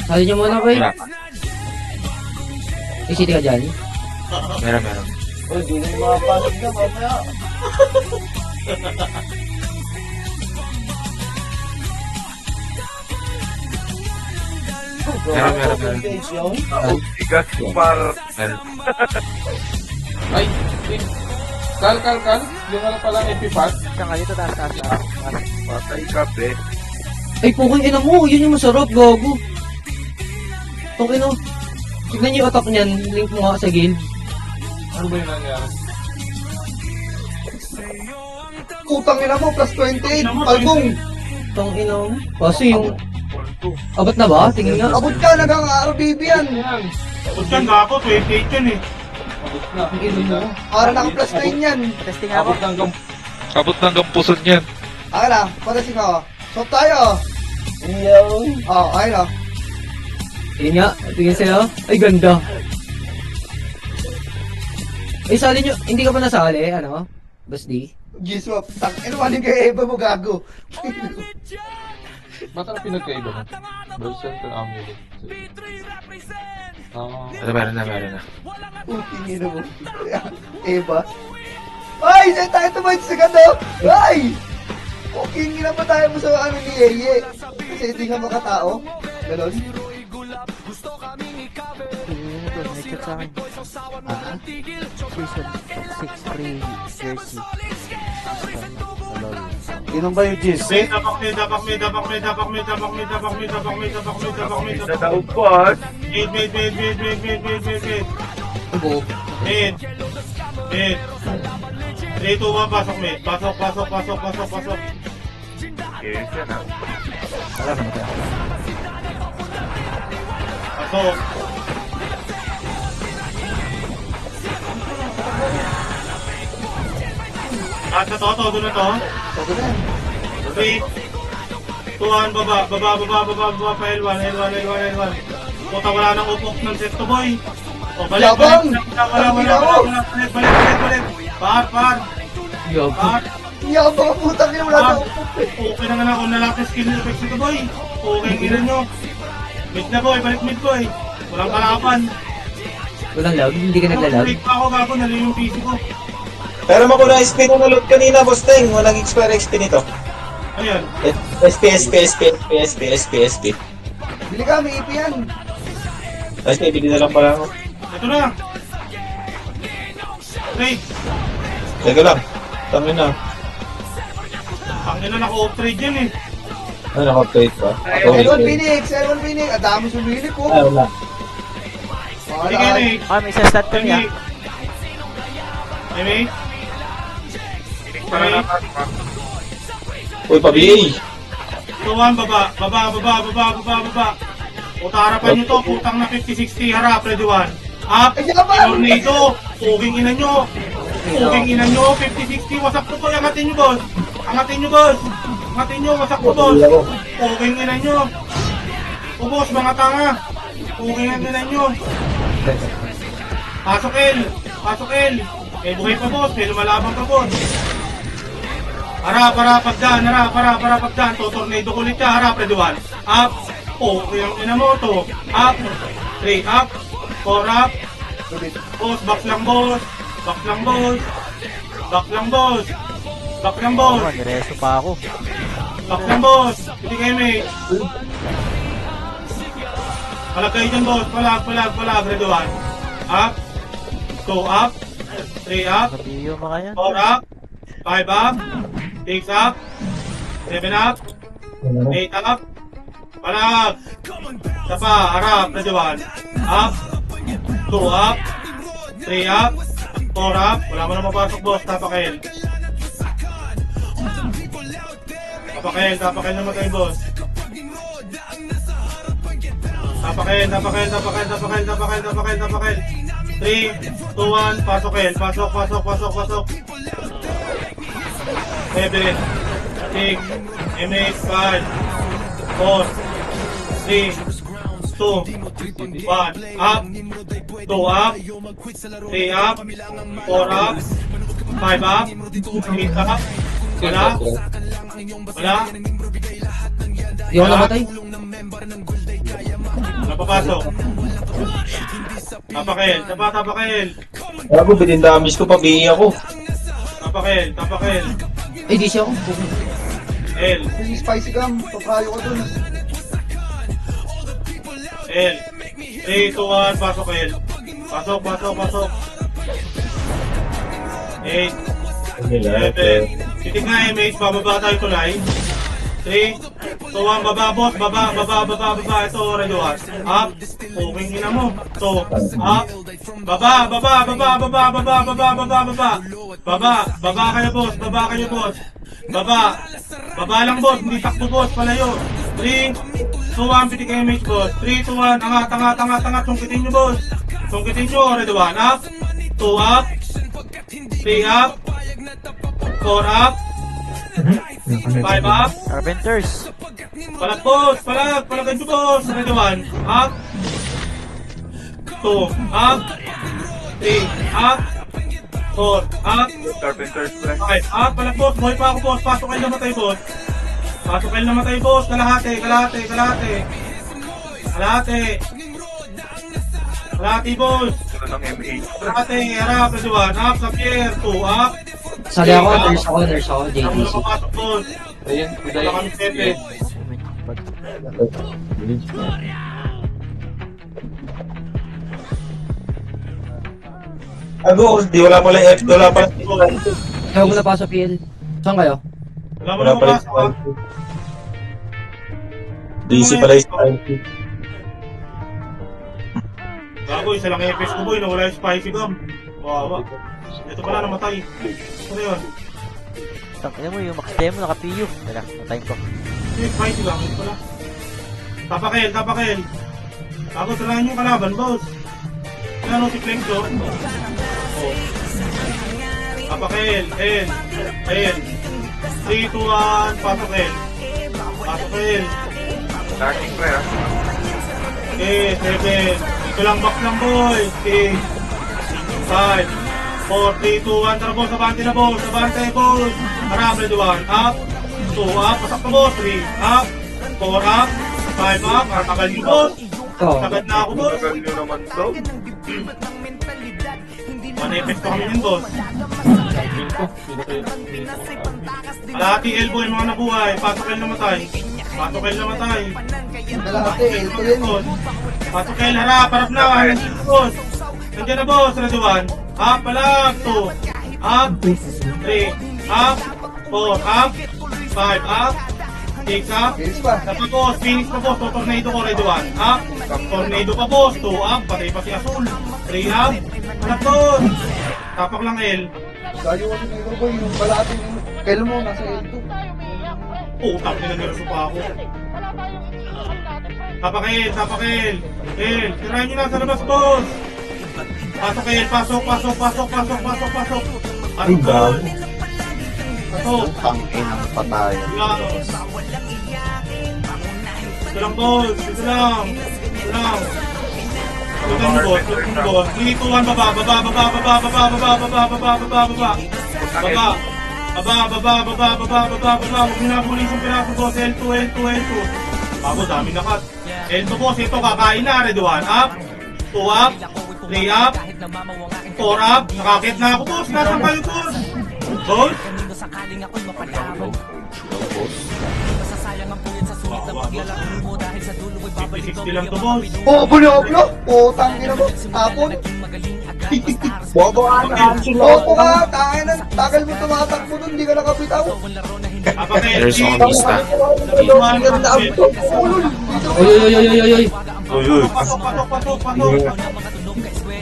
Sali niyo muna, boy. Wala. May city ka dyan. Meron. Uy, di na yung mga pasok na, mamaya. Meron. Bigat par. Meron. Ay, Kal. Yung ano pala, epipad. Diyan ka dito, taas. Patay ka, be. Ay, pukong ina mo. Yun yung masarap, gago. Itong ino. Tignan niyo yung attack niyan. Link mo nga sa guild. Ano ba yung nangyari? Putang ina mo, plus 28, palbong. Itong ino. Kasi yung... Abot na ba? Tingin nga. Abot ka, nagang RBB yan. Abot yan nga ako, 28 yan eh. Abot na. Ang ino mo. Para naka plus 9 yan. Testing ako. Abot hanggang... Abot hanggang puson yan. Okay na, patasing ako. Stop tayo. Oh, okay na. Yun nga. Tingin sa'yo. Ay, ganda. Ay, sali nyo. Hindi ka pa nasali, ano? Boss D? G-swap. Ano ba kay Eva mo, gago? Ba't ang pinagkaiba mo? Version to amulet. Meron na. Puting ina mo. Eva. Ay, saan tayo tumayo sa gato? Ay! Puking ina pa tayo mo sa ano ni Yeye. Kasi hindi nga makatao. Ganon. Ito, may chat sa akin. Season 6 free jersey. Inom ba yung G's? Dapak me. Sa daog ko, ah. Mid. Abo. Mid. 3, 2, 1, pasok mid. Pasok. Yes, yan, ah. Pasok. At na to, doon na to. Todo na. 3, 2, 1, baba, pa L1. Puta, wala nang upok ng set to, boy. O, balik. Yabang! Wala. Balik. Par. Yabang. Yabang ang putang ina, wala na. Okay na nga na kung nalaki skill effects nito, boy. Okay, kira nyo. Mid na, boy. Balik mid, boy. Walang kalapan. Walang lag. Hindi ka naglalag. Break pa ako, gago. Nalo yung PC ko. Pero makuha SP na nalot kanina, boss Teng. Walang expire XP nito. Ayan. SP. Bili ka, may IP yan. SP, bili na lang pala ako. Ito na. Trade. Teka lang. Tangin na. Ang ina naka-off-trade yan eh. Ano, naka-update pa? L1 Phoenix. Ang dami sumili ko. Ay, wala. Hindi kayo eh. Ah, may isa stat ko niya. May. Para naman, ma. Uy, pa-BA. Tuwan, baba. Puta, harapan nyo to. Putang na 50-60. Harap, ready one. Up. Ay, yabang! Tornado. Puging ina nyo. 50-60. Wasak to. Angatin nyo, boss. Wasak to, boss. Puging ina nyo. O, boss, mga tanga. Puging ina nyo. Pasok L. May buhay pa, boss. May lumalaban pa, boss. Harap, pagdaan. Tornado ko ulit siya. Harap, ready one. Up. Yung ina mo to. Up. 3 up. 4 up. Boss, back lang, boss. Oo, nireso pa ako. Back lang, boss. Hindi kayo, mate. Palag kayo dyan, boss. Palag. Ready one. Up. 2 up. 3 up. Kabiyo mga yan. 4 up. 5 up. 6 up. 7 up. 8 up. Palag. Isa pa. Harap. Ready one. Up. 2 up. 3 up. 4 up. Wala mo na mapasok, boss. Tapakail naman kayo, boss. Tapakail. 3, 2, 1, pasok. 7, 6, MX, 5, 4, 3, 2, 1, up, 2 up, 3 up, 4 up, 5 up, 8 up, wala, Hindi ako namatay. Napapasok. Tapakel. Tapakel. Gago, binindamis ko, pabihi ako. Tapakel. Ay, di siya ako. L. Yung spicy gum, paprayo ko dun. L. 3, 2, 1, pasok L. Pasok. 8, 7. Titig na MH, bababa tayo tulay. 3, 2, 1, baba boss, baba. Ito, radio hat. Up. Okay, ina mo. So, up. Baba. Baba kayo boss. Baba lang boss, hindi takbo boss, palayo. 3, 2, 1, pitik MH boss. 3, 2, 1, angat. Sungkitin nyo boss. Sungkitin nyo, radio hat. Up. 2 up. 3 up. 4 up. 5 up. Carpenters. Palag boss, palagay nyo boss. Radio 1, up. 2 up. 3 up. 4 up. Carpenter's plan. 5 up. Palag boss, buhay pa ako boss. Pasok kayo namatay boss. Kalahati. Kalahati boss. Ito ng M8. Kalahati, harap. Radio 1, up. Sa pier. 2 up. Sali ako, nurse ako, JDC. Pasok boss. Ayun, Wala kami 7. Gago, di wala pala F, wala pala. Kaya mo na pa sa PL. Saan kayo? Wala mo Wala na pala pasok ha. DC pala yung spicy. Gago, isa lang EPS ko boy, nawala yung spicy gum. Wawa. Ito pala namatay. Ano yun? Tangina mo yung makataya mo, naka-PU. Teka, natayin ko. Yung spicy gum, ito pala. Tapakel. Gago, talahan yung kalaban, boss. Ano si Flengso? Oh. Tapakel, L. 3, 2, 1, pasok L. Laging pre ah. Okay, 7. Ito lang box lang boy. 6, 5, 4, 3, 2, 1. Tara boss, abante na boss. Harap, ready 1. Up. 2 up. Pasak na boss. 3 up. 4 up. 5 up. Tagal niyo boss. Oo. Tagal na ako boss. Tagal nyo naman to. Manipis pa kami yun boss. Kalahati elbow yung mga nabuhay. Pasok L namatay. Kalahati, ito yun. Boss. Pasok L, harap na. Nandiyan na boss. Ready 1. Up, palag. 2. Up. 3. Up. 4. Up. 5. Up. 6 up. Bilis pa. Tapos boss, finish pa boss. Tornado ko, ready 1. Up. Tornado pa boss. 2 up. Patay pa si Azul. 3 up. Hanap boss. Tapak lang L. Sayo kasi nito boy, yung kalahati yung kailan mo, nasa L2. Putang ina, niraso pa ako. Tapakel. L. Tirahin nyo na sa labas, boss. Pasok L. Pasok. Pasok, boss. Pasok. Tangin ang patay. Ito lang, boss. Ito lang. Ito mo, boss. 3, 2, 1, baba. Huwag nyo na bulis yung piraso, boss. L2. Bago, dami na cut. L2, boss. Ito, kakain na. Ready 1. Up. 2 up. 3 up. 4 up. Nakakit na ako, boss. Nasaan kayo, boss? Boss? 50-60 lang to, boss. Bulyo. Tangin na mo. Tapon. Bobo ka, Opo ka. Tangin na. Tagal mo tumatakbo dun. Hindi ka nakapitaw. Tapakel. There's L. only stack. Ulul. Oy. Pasok.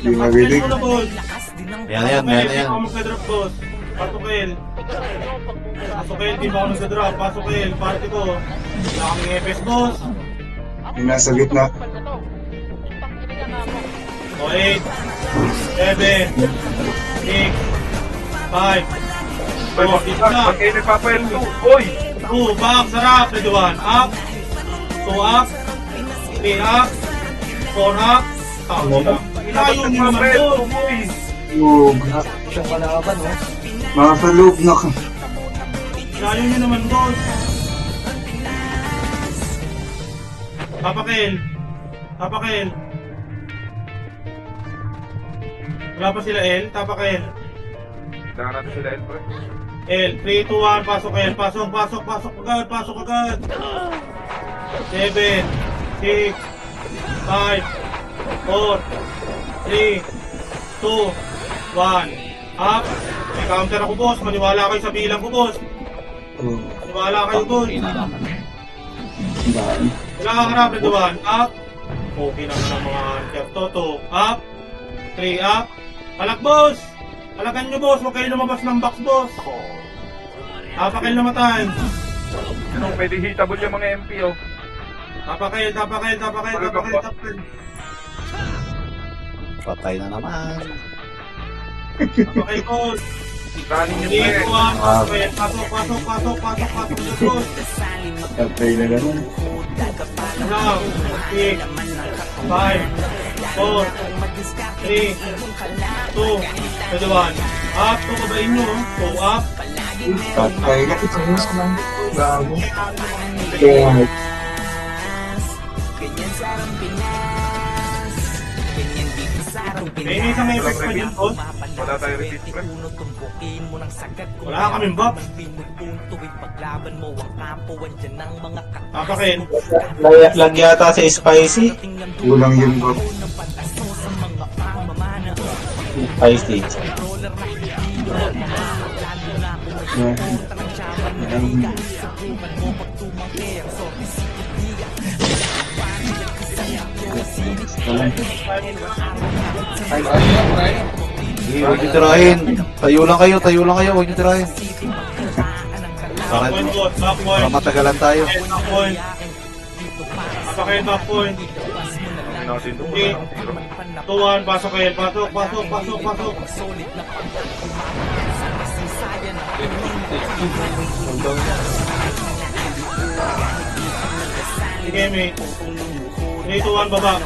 Hindi mabilig. Yan. Magka-drop, boss. Pasok L, di ba ako nagka-drop? Pasok L, party ko. Wala kaming EPS, boss. Yung nasa gitna. O 8, 7, 6, 5, 4, dito na. Pag kayo nagpapayal to. Uy! 2, back, sarap, ready 1, up, 2 up, 3 up, 4 up, ilayo nyo naman, boss. Siyang kalaban, oh. Nasa loob na ka. Ilayo nyo naman, boss. Tapakel. Tapak L. Wala pa sila L, tapak L. Kailangan natin sila L, pre. L, 3, 2, 1, pasok L, pasok agad, pasok agad. 7, 6, 5, 4, 3, 2, 1. Up. May counter ako, boss. Maniwala kayo sa bilang ko, boss. Maniwala kayo, boss. Wala kang harap na duwan. Up. Okay naman ang mga hunter. Toto. Up. 3, up. Palak, boss. Palakan nyo, boss. Huwag kayo lumabas ng box, boss. Tapakil namatay. Anong pwede hitable yung mga MP, oh? Tapakil. Patay na naman. Tapakil, boss. Kanin nyo, 3, 2, 1, pre. pasok, boss. Patay na naman. Now, 6, 5, 4, 3, 2, 1. Up, tukabain nyo. Go up. Patay na. Gago. May isang effect pa dyan, boss. Wala tayo repeat, pre. Wala kaming box. Tapakil. Lag yata sa spicy. Kulang yun, bro. Spicy. Huwag nyo tirahin. Tayo lang kayo. Huwag nyo tirahin. Back point, boss. Back Para point. matagalan tayo. Back point. Tapakil, back point. Hindi natin ito. 3, 2, 1, pasok kayo. Pasok. Sige, mate. 3, 2, 1, baba.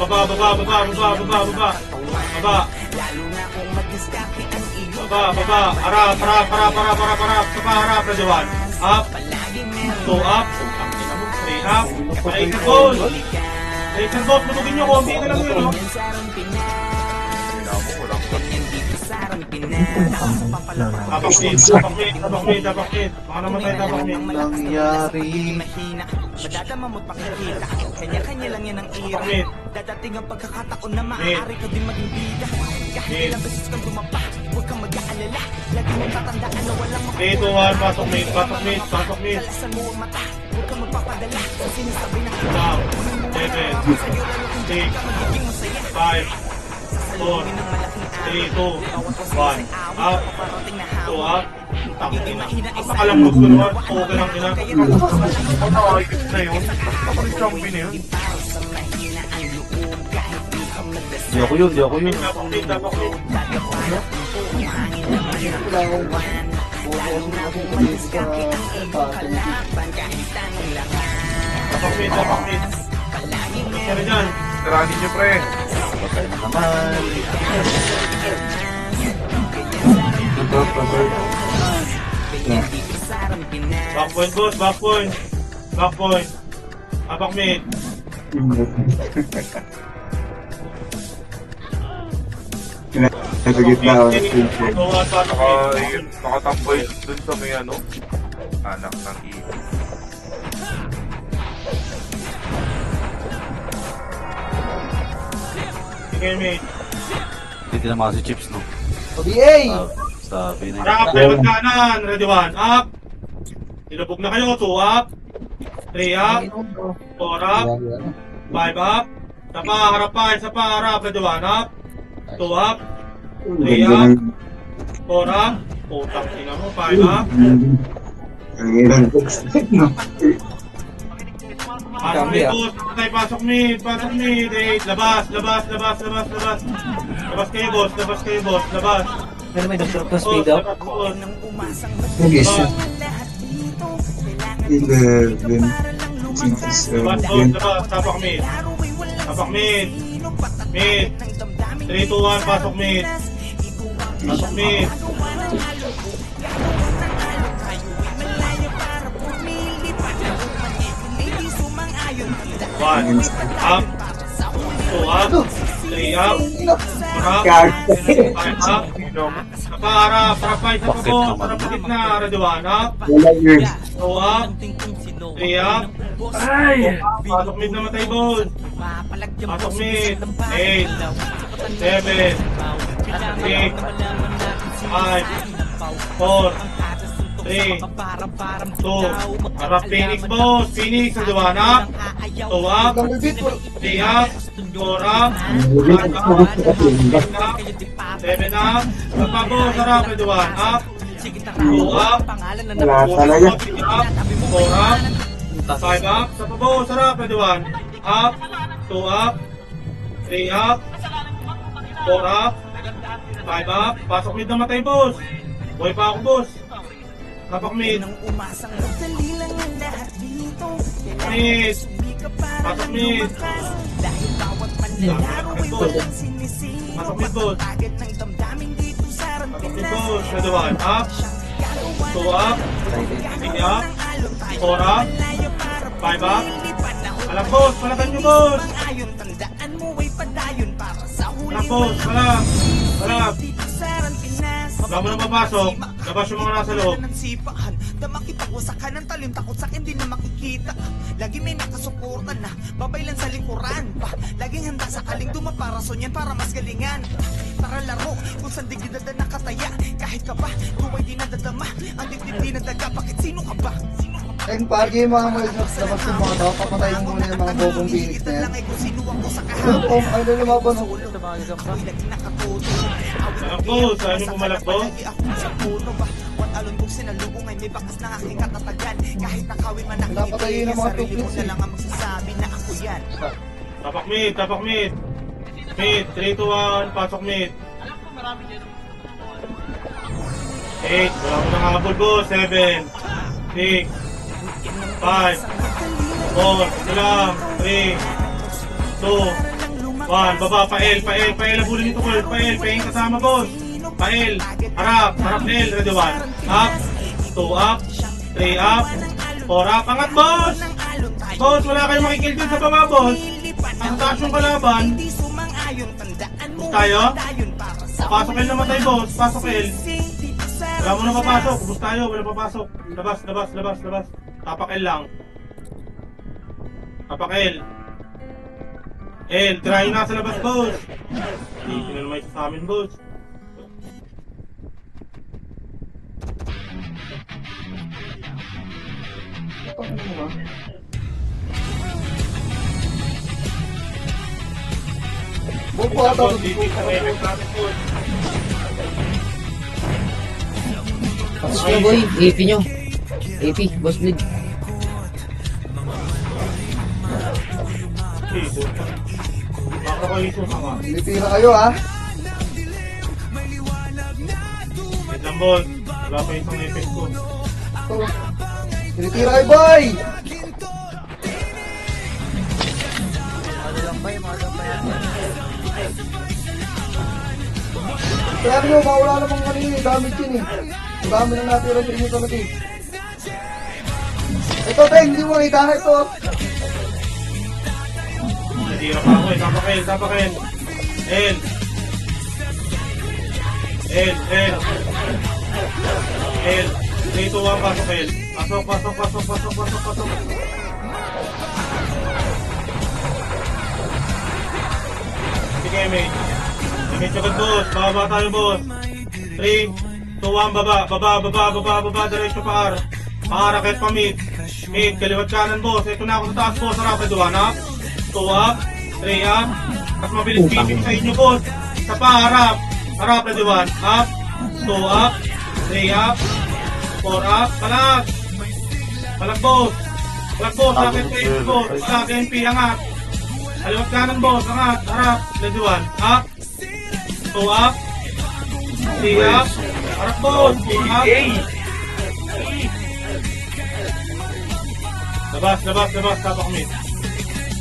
Harap. Sapa, harap na diwan. Up. 2, up. 3, up. Laser ball. Lutugin nyo. Konti na lang yun, no? Tapakit. Baka namatay tapakit. Nangyari. Madadama mo't makikita. Kanya-kanya lang yan ang ira. Tapakit. Dadating ang pagkakataon na maaari ka din maging bida. Kahit ilang beses kang dumapa, huwag kang mag-aalala. Lagi mong tatandaan na walang 3, 2, 1, pasok mate. Kalasan mo ang mata, huwag kang magpapadala. Sa sinasabi ng Now, 7, 6, 5, 4, 3, 2, 1, up, 2, up, tangina. Napakalamot ko naman, okay lang ina. Ano, ayos na yun. Ako rin zombie na yun. Di ako yun. Tapakit. Tapakit. Kaya dyan. Tiranin nyo, pre. Patay na naman. Back point, boss, back point. Apak mate. Nasa gitna, oh. Tuwan, pasok mate. Nakatambay dun sa may ano. Anak ng iyo. Sige mate. Hindi tinamaan si Chips, no? OBA! Sabi na. Harap, lewat kanan. Ready, 1, up. Ilubog na kayo, 2, up. 3, up. 4, up. 5, up. Isa pa, harap. Ready, 1, up. 2, up. 3, up. 4, up. Putang ina mo, 5, up. Ang ilan. Pasok mid, 8, labas. Labas kayo, boss, labas. Pero may nagsurplus speed up. Nagis. 11. Labas, tapak mid. Mid. 3, 2, 1, pasok mid. One, up, 2, 3 up, 4 up, 5 up, tapa, harap, harap 5 sa pabo, harap sa gitna, ready 1 up, 2 up, 3 up, pasok mid na matay ball, pasok mid, 8, 7, 6, 5, 4, 3, 2, harap Phoenix boss, Phoenix, ready 1 up, 2 up, 3 up, 4 up, 5 up, 7 up, tapa boss, harap, ready 1 up, 2 up, 3 up, 4 up, 5 up, tapa boss, harap, ready 1 up, 2 up, 3 up, 4 up, 5 up, pasok mid na matay boss, buhay pa ako boss, tapak mid, Umasang madali lang ang lahat dito. mid, pasok mid, Dahil bawat manlalaro ay walang sinisino. pasok mid boss, Target ng damdamin dito sa pasok mid boss, ready 1 up, 2 up, 3 up, 4 up, 5 up, alam boss, palagan nyo boss, Ayon tandaan mo ay padayon para sa huli. alam boss, palag, palag, Dito sa Pinas. wala mo na papasok, labas yung mga nasa loob, Ng sipahan, damakipag-wasakan ng talim, takot sa akin di na makikita. Lagi may nakasuporta na, babay lang sa likuran pa. Laging handa sa kaling dumaparason yan para mas galingan. Tara laro, kung saan digid na nakataya. Kahit ka ba, kung ay di nadadama, ang dibdib di nadaga, bakit sino ka ba? Ang pagi yung mga mga labas yung mga tao, papatayin muna yung mga bobong Phoenix na yan. Lang ay kung sino ako sa Ano kahapon. po, ay lumaban ako. Ito mga gagamba. Ako'y lagi nakatuto. alam boss, saan yung pumalakbo, Palagi ako sa puno ba? What alon kong sinalubong ay may bakas ng aking katatagan. Kahit nakawin man ang Napatayin ng mga sarili mo tuklits na eh. lang ang magsasabi na ako yan. tapak mid, mid, 3 to 1, pasok mid, 8, wala mo nang habol boss, 7, 6, 5, 4, ito lang, 3, 2, 1, baba, pael, abulin nito ko, pael kasama boss, pael, harap L, ready 1, up, 2 up, 3 up, 4 up, angat boss, boss, wala kayong makikill din sa baba boss, ang taas yung kalaban, Di sumang-ayon, tandaan mo tayo? ay padayon para sa pasok L namatay boss, pasok L, dito sa wala mo na papasok, bus tayo, wala papasok, labas, tapak L lang, tapak L, try na sa labas boss, hindi na naman ito sa amin boss, Ano mo ba? Bobo ata boss, to. hindi sa effect natin boss, Pasok na boy, AP nyo. AP, boss bleed. dito, baka ko yung sumama, Pilipina kayo ha. wait lang boss, wala pa isang effect ko, Ito. Pilipina kayo boy! Mga gagamba yung mga gagamba yan. Kaya nyo, mawala namang kanina eh. Damage yun eh. Ang dami na natira sa inyo talaga eh. Ito, Teng, hindi mo kita. Ito. natira pa ako tapak L, L, 3 to 1, pasok L, pasok, sige mate, agad boss, bababa tayo boss, 3, 2, 1, baba, diretso pa R, akit pa mid, kaliwat kanan boss, ito na ako sa taas boss, harap, 1 up, 2 up, 3 up, at mabilis pitik sa inyo boss, sa pa, harap, 1 up, 2 up, 3 up, 4 up, palag boss, akit pa inyo boss, palag NP, angat, kaliwat kanan boss, angat, harap, 1 up, 2 up, 3 up, harap boss, 4 up, labas, tapak mid.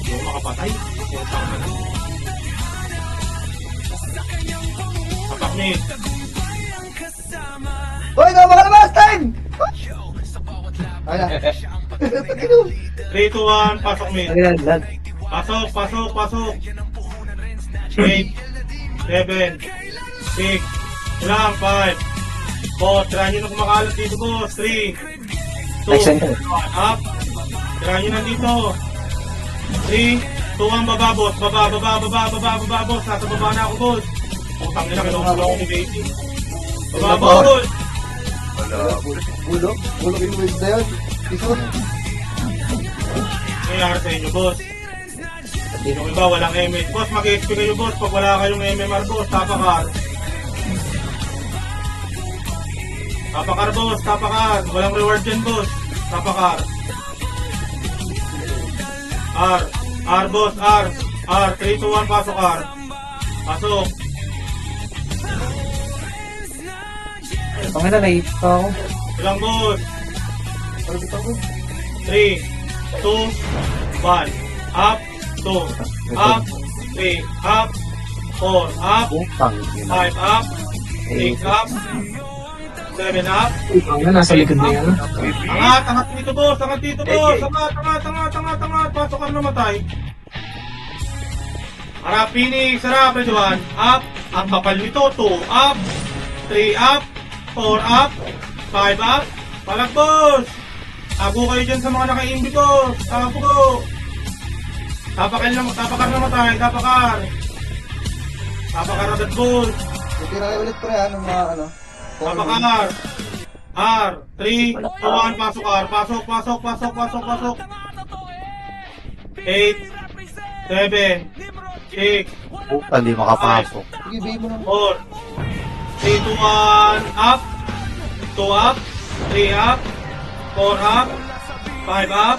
Yung makapatay. Tapak mid. Hoy, nabakalabas, Teng! Ay na. 3, 2, 1, pasok mid. Lag. Pasok. 8, 7, 6, ilang, 5, 4, tirahan nyo na kumakalat dito boss, 3, 2, 1, up, tirahan nyo na dito, 3, 2, 1, baba boss, baba boss, nasa baba na ako boss, putang nila, kinukulo ako ni Baby, baba boss, Wala. Bulok yung waves na yun. Iso. nangyayari sa inyo boss. Yung iba walang MH. Boss, mag-HP kayo boss. Pag wala kayong MMR boss, tapakar. Tapakar boss, tapakar. Walang reward dyan boss. Tapakar. R boss, R. 3, 2, 1, pasok R. Pasok. Pangina, nahihit pa ako. Ilang boss? 3, 2, 1. Up, 2. Up, 3. Up, 4. Up, 5 up, 6 up, 7 up. Pangina, nasa likod na yan. Angat dito boss, angat dito boss. Angat. Pasok ang namatay. Harap, Phoenix, harap, ready 1. Up, ang kapal nito, 2 up, 3 up, 4 up, 5 up. Palag boss. Tago kayo dyan sa mga naka-imbi boss. Tago. Tapakar namatay, tapakar. Tapakar agad boss. Tira kayo ulit pre, ano mga ano. Tapakar. R. 3, 2, 1, pasok R. Pasok. 8, 7, 6, Puta, di makapasok. Sige, bigay mo na. 4, 3, 2, 1, up. 2 up, 3 up, 4 up, 5 up.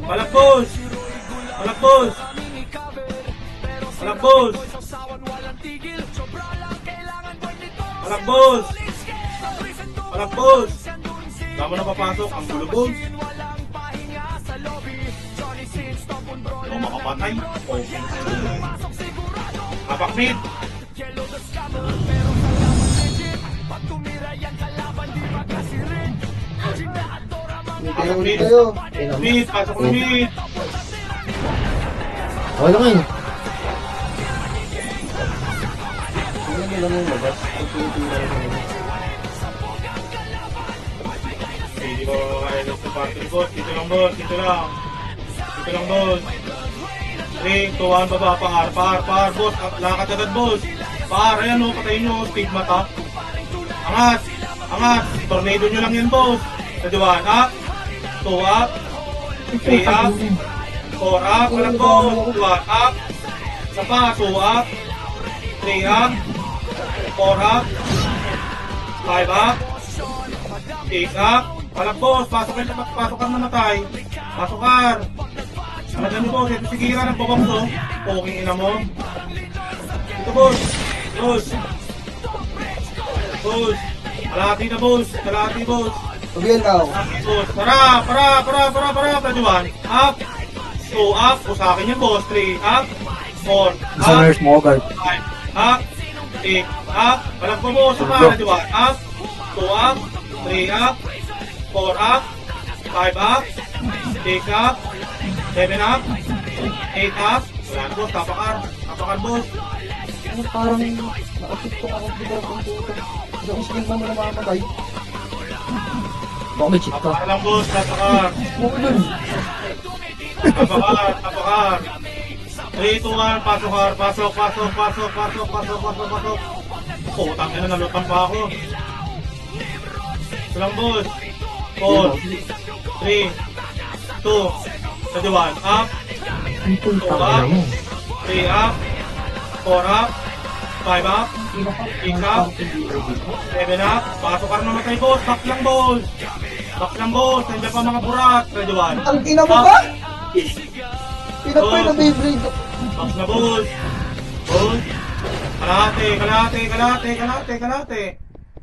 Palagpos. Palagpos. Palagpos. Palagpos. Palagpos. Tama na papasok ang bulubog. Ano makapatay? Okay. Apak mid. Tira ulit kayo. Mid, pasok na mid. Okay lang yun. Tingnan nyo lang yung labas. Hindi ko kaya sa party boss. Dito lang boss. Dito lang boss. 3, 2, 1, baba. Par, boss. Lakad agad boss. Par, ayan o. Patayin nyo. Stigma ta. Angat. Tornado nyo lang yan boss. Ready 1, up. 2 up. 3 up. 4 up. Walang boss. 1 up. Isa pa. 2 up. 3 up. 4 up. 5 up. 6 up. Walang boss. Pasok ang namatay. Pasokar. Talaga niyo boss. Ito sigira ng babangso. Poking ina mo. Ito boss. Boss. Kalahati na boss. Sabihin ka ako. Boss. Para. Pajuan. Up. 2 up. O sa akin yan boss. 3 up. 4 Sa up. nurse mo, guard. 5 up. 6 up. Walang po boss. Para. Pajuan. Up. 2 up. 3 up. 4 up. 5 up. 6 up. 7 up. 8 up. Wala na boss. Tapakar boss. Ano parang nakasuktok ako dito ang puto. Hindi ako skill mo na mamamatay. Baka may cheat ka. Tapakar lang boss. Tapakar. Tapakar. 3, 2, 1, pasok. Putang ina, nalutan pa ako. Ito lang boss. 4, 3, 2, 1, up. 2 up. 3 up. 4 up. 5 up. 6 up. 7 up. Pasok ka na namatay boss. Back lang boss. Nandiyan pa mga burat. Ready 1. Ang ina mo ba? Pinapay na Beyblade. Boss na boss. Boss.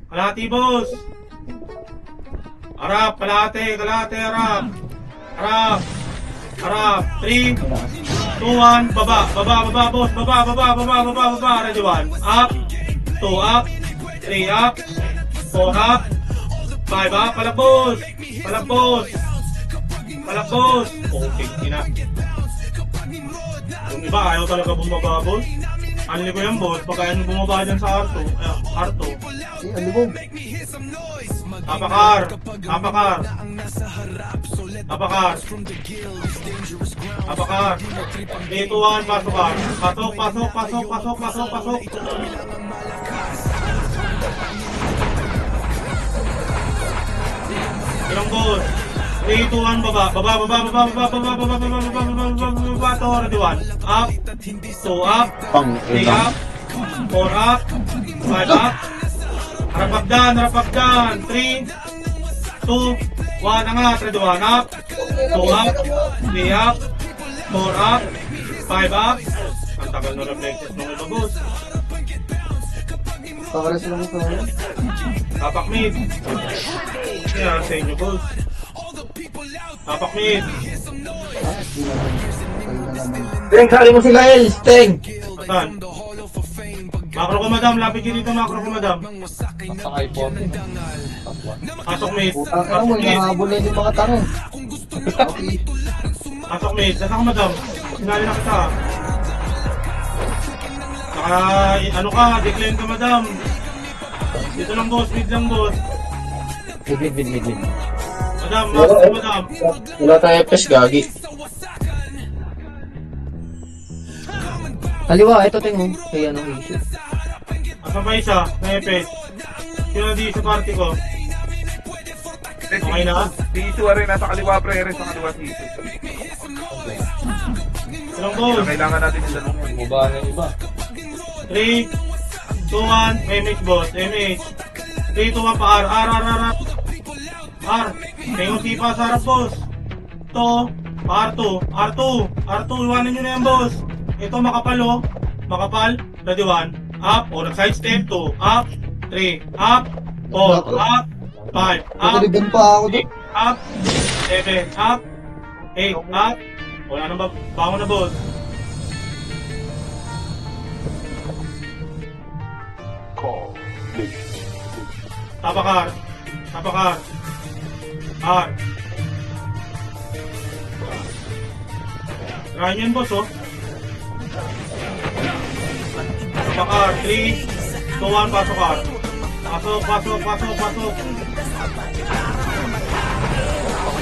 Kalahati boss. Harap. 3, 2, 1, baba boss. Baba. Ready 1. Up. 2 up. 3 up. 4 up. 5 up. Palag boss. Okay, ina. Yung iba ayaw talaga bumaba boss. Anli ko yan, boss. Pagka yan bumaba dyan sa R2. R2. Alibog. Tapakar. Tapakar. Tapakar. Tapakar. 3, 2, 1, pasok ka. Pasok, pasok, pasok, pasok, pasok, pasok. Ilang boss? 3, 2, 1, baba. Baba, baba, baba, baba, baba, baba, baba, baba, baba, baba, baba, to, ready, 1. Up. 2, up. Pang 3 up. 4 up. 5 up. Harap dyan, harap dyan. 3, 2, 1, angat, ready, 1 up. 2 up. 3 up. 4 up. 5 up. Ang tagal na reflexes nung iba, boss. Pakares lang ito. Tapak mid. Yan, sa inyo, boss. Tapak mid. Steng, sali mo sila, El. Steng. Saan? Makro ko, madam. Lapit ka dito, makro ko, madam. Pasok mid. Putang ina mo, Pasok mid. hinahabol na yung mga tanong. Okay. Pasok mid. Saan ka, madam? Sinali na kita. Saka, ano ka, decline ka, madam. Dito lang, boss. Mid lang, boss. Mid. Madam, masok ka, madam. Wala tayo FS, gagi. Kaliwa, ito tingong. Kaya ano, issue. Asan pa isa? Naipit. Sino na di sa party ko? Okay na? Si Isu rin nasa kaliwa, pre. Rin sa kaliwa si Isu. Ilang boss? Kailangan natin yung dalawang. 3, 2, 1, MH boss, MH. 3, 2, 1 pa R, R. R. Tingong sipa sa harap boss. Ito, R2, R2, iwanan nyo na yan boss. Ito makapal oh, makapal, ready 1, up, o nag-side step, 2, up, 3, up, 4, up, 5, up, Nakaliban pa ako doon. 6, up, 7, up, 8, up. Wala nang bangon na boss. Tapakar. R. Try yan boss oh. Tapakar. 3, 2, 1, pasok R. Pasok.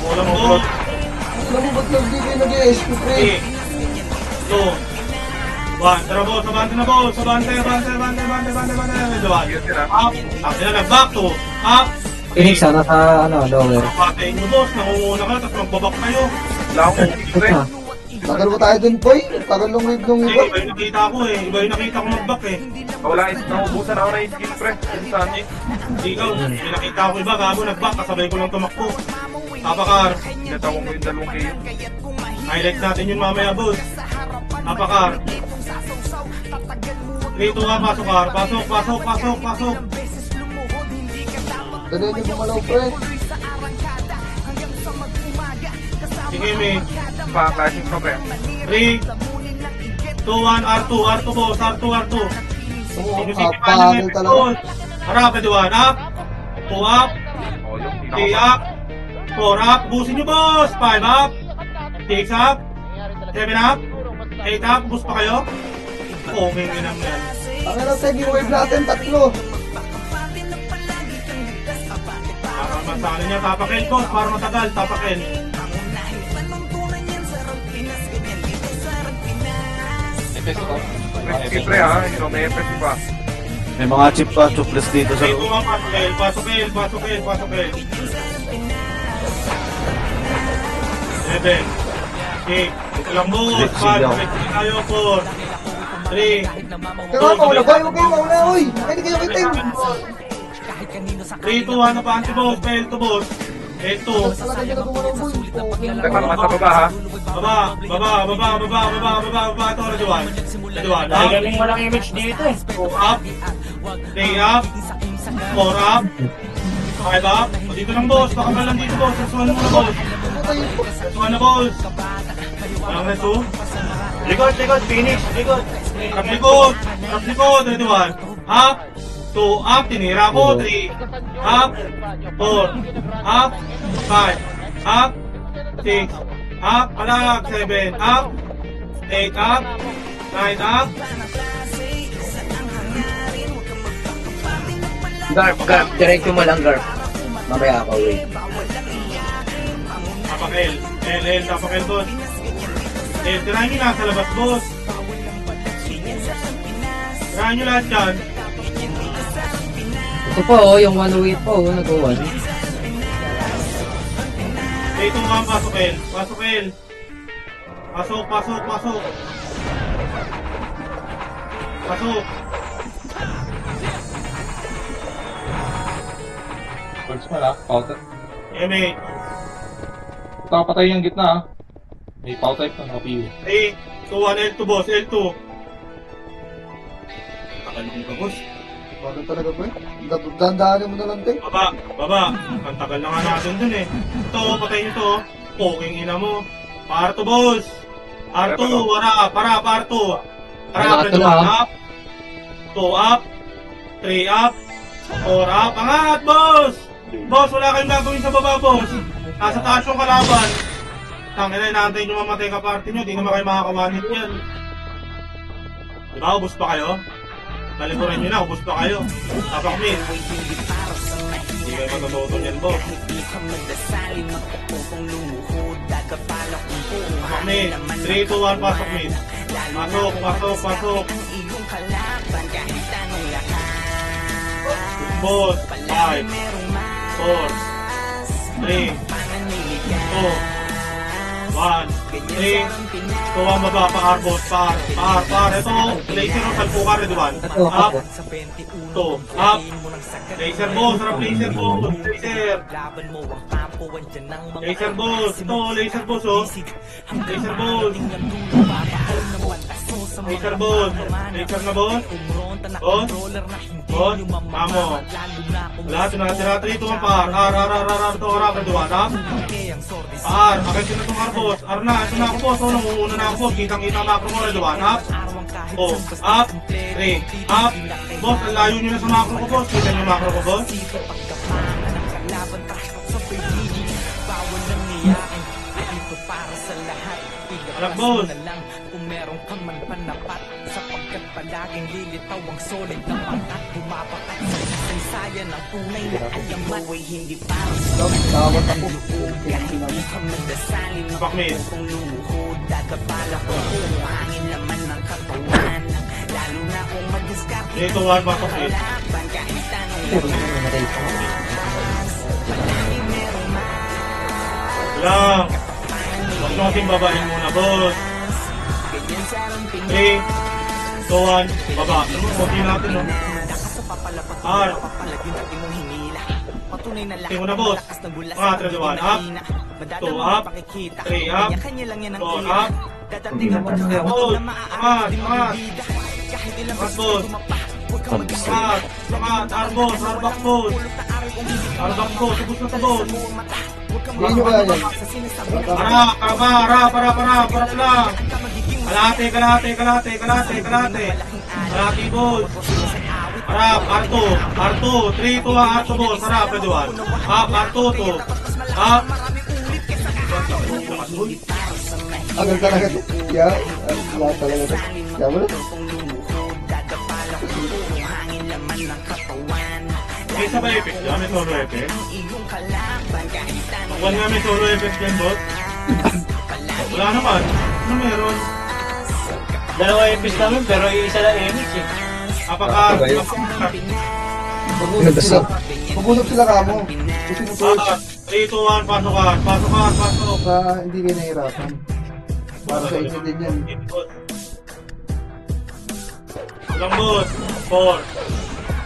Walang boss. Alam mo ba't hindi kayo nag-ESP, pre? 3, 2, 1. Tara boss, abante na boss. Abante. Yun sila. Up. Akin na back to. Up. Phoenix, sana sa, ano, lower. Patayin nyo boss. Nangunguna ka. Tapos magbabak kayo. Wala akong ulti, pre. Tagal mo tayo dun, boy. Tagal nung wave nung Eh, iba. iba yung nakita ko eh. Iba yung nakita ko mag-back eh. Wala, naubusan ako na yung skill, pre. Yung saan eh. Hindi ikaw. May nakita ko iba. Gago nag-back. Kasabay ko lang tumakbo. Tapakar. Natawa mo yung dalawang kayo. Highlight natin yun mamaya boss. Tapakar. 3, 2, 1. Pasok R. Pasok. Dali niyo bumalaw, pre. Sige, May. Pa-clashing pa, pre. 3, 2, 1, R2 boss, R2. Oo, Sige, kapagod talaga. Harap, ready 1, up, 2 up, O, yung 3 up, 4 up, busin nyo boss, 5 up, 6 up, 7 up, 8 up, boost pa kayo? Okay nga naman yan. Ang ina, sige, wave natin, tatlo. Para masakin niya, tapakin boss, para matagal, tapakin. Rescue, pre, ha. Ikaw may FS pa. May mga chip pa, chupless dito sa Okay, loob. tuwa, pasok L. 7, 8, ito lang boss, 5, tayo, 4, 3, Kaya nga, mauna ba? Huwag kayo mauna, oy. Ay, hindi kayo kitin. 3, 2, 1, pa anti-boss, fail to boss, L2, Talaga nyo na bumalaw, boy. Nagmamata pa ba, ha? baba, ito, ready 1, up, Galing walang image dito eh. 2 up, 3 up, 4 up, 5 up, o dito lang boss, baka lang dito boss, S1 muna boss, S1 na boss, walang na 2, Likod, Phoenix, likod. Rap likod, ready 1, up, 2 up, tinira ko, 3 up, 4 up, 5 up, 6 up, palag, 7 up, 8 up, 9 up, Garp, diretso mo lang, Garp. Mamaya ako, wait. Tapak L. L, tapak L, boss. Tirahan nyo lang sa labas, boss. Tirahan nyo lahat yan. Ito pa oh, yung 108 pa oh, nag-1. Ito nga, pasok L. Pasok L. Pasok. Pasok. First mo lang, pauta. M8. Papatay yung gitna ah. May pautype ng APU. 3, 2, 1, L2, boss. L2. Takal mo ka, boss. Paano talaga ba? Dandaanin mo na lang, te. Baba. Ang tagal na nga natin dun eh. Ito, patayin nyo to. Poking ina mo. Parto, boss. R2, para, parto. Para, Ito lang. up. 2 up. 3 up. 4 up. Angat, boss! Boss, wala kayong gagawin sa baba, boss. Nasa taas yung kalaban. Tangina, inaantay nyo mamatay ka party nyo. Di naman kayo makakawanit yan. Diba, ubos pa kayo? Nalimuran nyo na, ubos pa kayo. Tapak mid. Hindi kayo matututol yan, boss. Tapak mid. 3, 2, 1, pasok mid. Pasok. Boss, 5, 4, 3, 2, 1, 3, 2, 1, baba, par, boss, par. Ito, laser o salpukan, red 1. Up, 2, up. Laser boss, harap laser boss, laser. Laser boss, ito, laser boss, oh. Laser boss. Laser boss, laser na boss. Boss, mamo. Lahat na, tira 3, 2, 1, par. Ito, harap, red 1, up. Akin sila itong boss. Na, ito na ako, boss. Nangunguna na ako, boss. Kitang-kita macro mo, red 1, up. Oh, up. 3, up. Boss, ang layo nyo na sa macro ko, boss. Kita nyo macro ko, boss. Alam, boss. Kung meron ka man panapat sapagkat palaging lilitaw ang solid na pangat bumabakat sa kasaysayan ng tunay na alamat ay hindi para sa Tawat ako. hindi ka magdasalin ng Back mid. kung lumuhod dadabala ko kung hangin naman ng katawan lalo na kung mag-discarte Dito, 1, pasok mid. laban kahit anong Lang. Huwag nyo kasing babain muna, boss. 3, 2, 1, baba. Kunti natin, no? R. Tingnan na, boss. Mga 3, 2, 1, up. 2, up. 3, up. 4, up. Boss. Angat. Angat, boss. Angat. Arbos. Arbak, boss. Arbak, boss. Ubus na to, boss. Hindi nyo kaya yan. Para lang. Kalate, boss. Harap, Arto, 3, 2, Arto, boss. Harap, pwede 1. Up, Arto, 2. Up. Agad talaga. Kaya, lahat talaga. Kaya mo na. May isa ba effect dyan? May solo effect? Wala nga may solo effect dyan, boss. Wala naman. Ano meron? Dalawa epic namin pero yung isa lang MX eh. Pupunod sila kamo. Kasi mo torch. 3, 2, 1, pasok. Para hindi kayo nahirapan. Para sa inyo din yan. Ilang boss? 4,